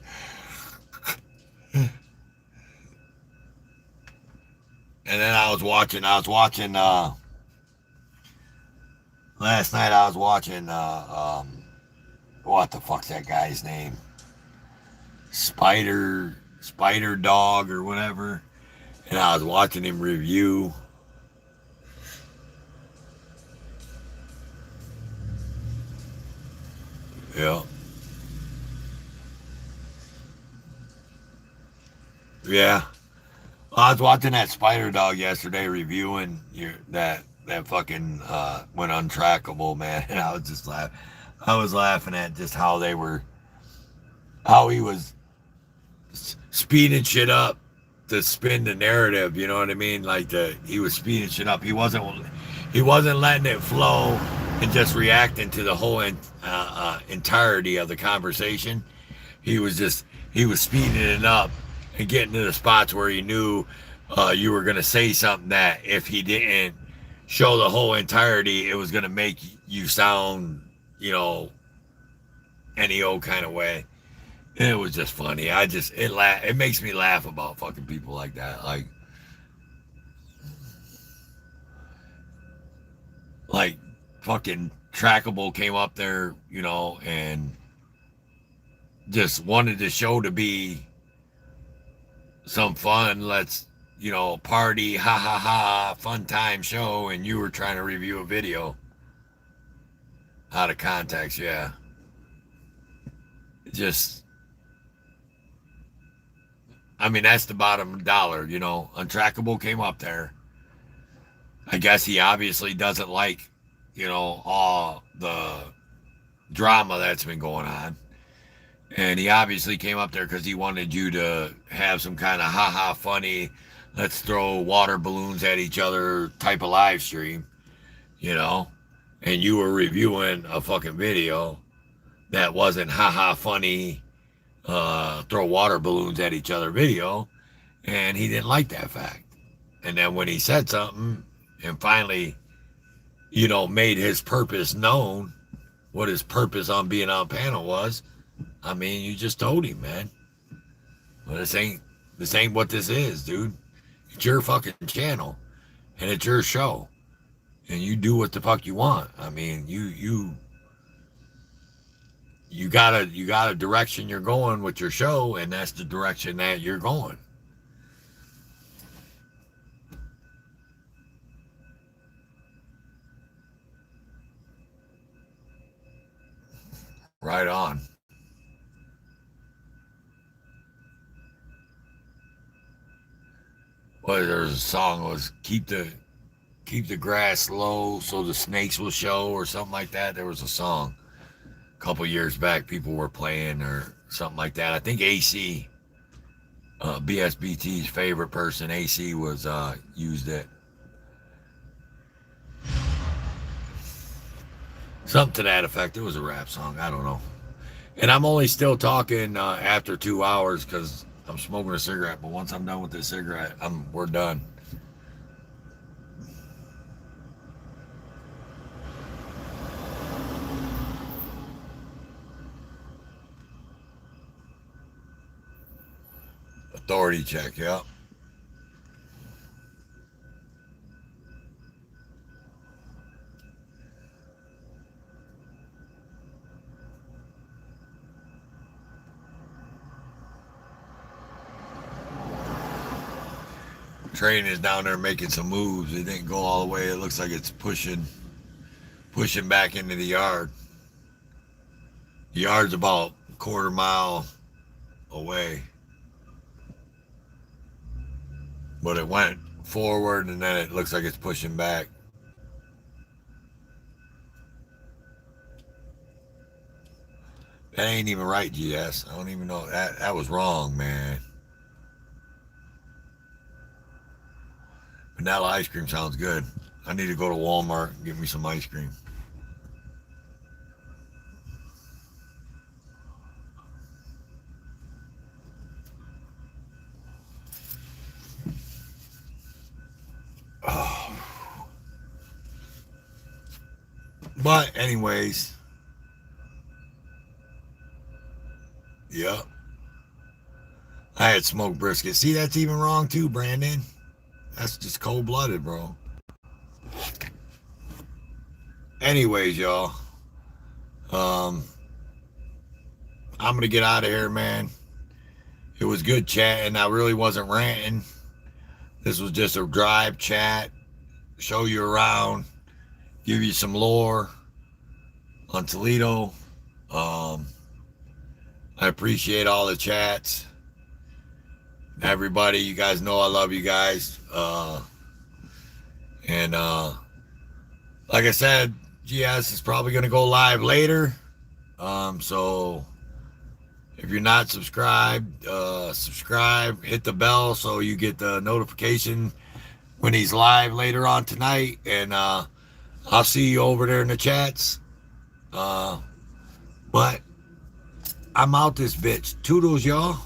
S1: And then I was watching last night I was watching what the fuck's that guy's name? Spider Dog or whatever. And I was watching him review. Yeah. Yeah. I was watching that Spider Dog yesterday reviewing that fucking went Untrackable, man, and I was just laughing. I was laughing at just how he was speeding shit up to spin the narrative. You know what I mean? Like he was speeding shit up. He wasn't letting it flow and just reacting to the whole entirety of the conversation. He was speeding it up and getting to the spots where he knew you were gonna say something that if he didn't show the whole entirety, it was gonna make you sound, any old kind of way. And it was just funny. It makes me laugh about fucking people like that. Like fucking Trackable came up there, and just wanted the show to be some fun. Let's, party, ha ha ha, fun time show, and you were trying to review a video out of context. Yeah, just, I mean, that's the bottom dollar. Untrackable came up there. I guess he obviously doesn't like, all the drama that's been going on. And he obviously came up there because he wanted you to have some kind of ha-ha funny, let's throw water balloons at each other type of live stream, And you were reviewing a fucking video that wasn't ha-ha funny, throw water balloons at each other video. And he didn't like that fact. And then when he said something and finally, made his purpose known, what his purpose on being on panel was, I mean, you just told him, man. Well, this ain't what this is, dude. It's your fucking channel, and it's your show, and you do what the fuck you want. I mean, you got a direction you're going with your show, and that's the direction that you're going. Right on. Well, there's a song was keep the grass low so the snakes will show or something like that. There was a song a couple years back people were playing or something like that. I think AC, BSBT's favorite person, AC was used it. Something to that effect. It was a rap song. I don't know. And I'm only still talking after 2 hours because I'm smoking a cigarette. But once I'm done with this cigarette, we're done. Authority check, yeah. Train is down there making some moves. It didn't go all the way. It looks like it's pushing back into the yard. The yard's about a quarter mile away. But it went forward and then it looks like it's pushing back. That ain't even right, GS. I don't even know. That was wrong, man. Vanilla ice cream sounds good. I need to go to Walmart and get me some ice cream. Oh. But anyways, yep. I had smoked brisket. See, that's even wrong too, Brandon. That's just cold-blooded, bro. Anyways, y'all. I'm going to get out of here, man. It was good chatting. I really wasn't ranting. This was just a drive chat. Show you around. Give you some lore on Toledo. I appreciate all the chats. Everybody, you guys know I love you guys. And like I said, GS is probably going to go live later. So if you're not subscribed, subscribe, hit the bell so you get the notification when he's live later on tonight. And I'll see you over there in the chats. But I'm out this bitch. Toodles, y'all.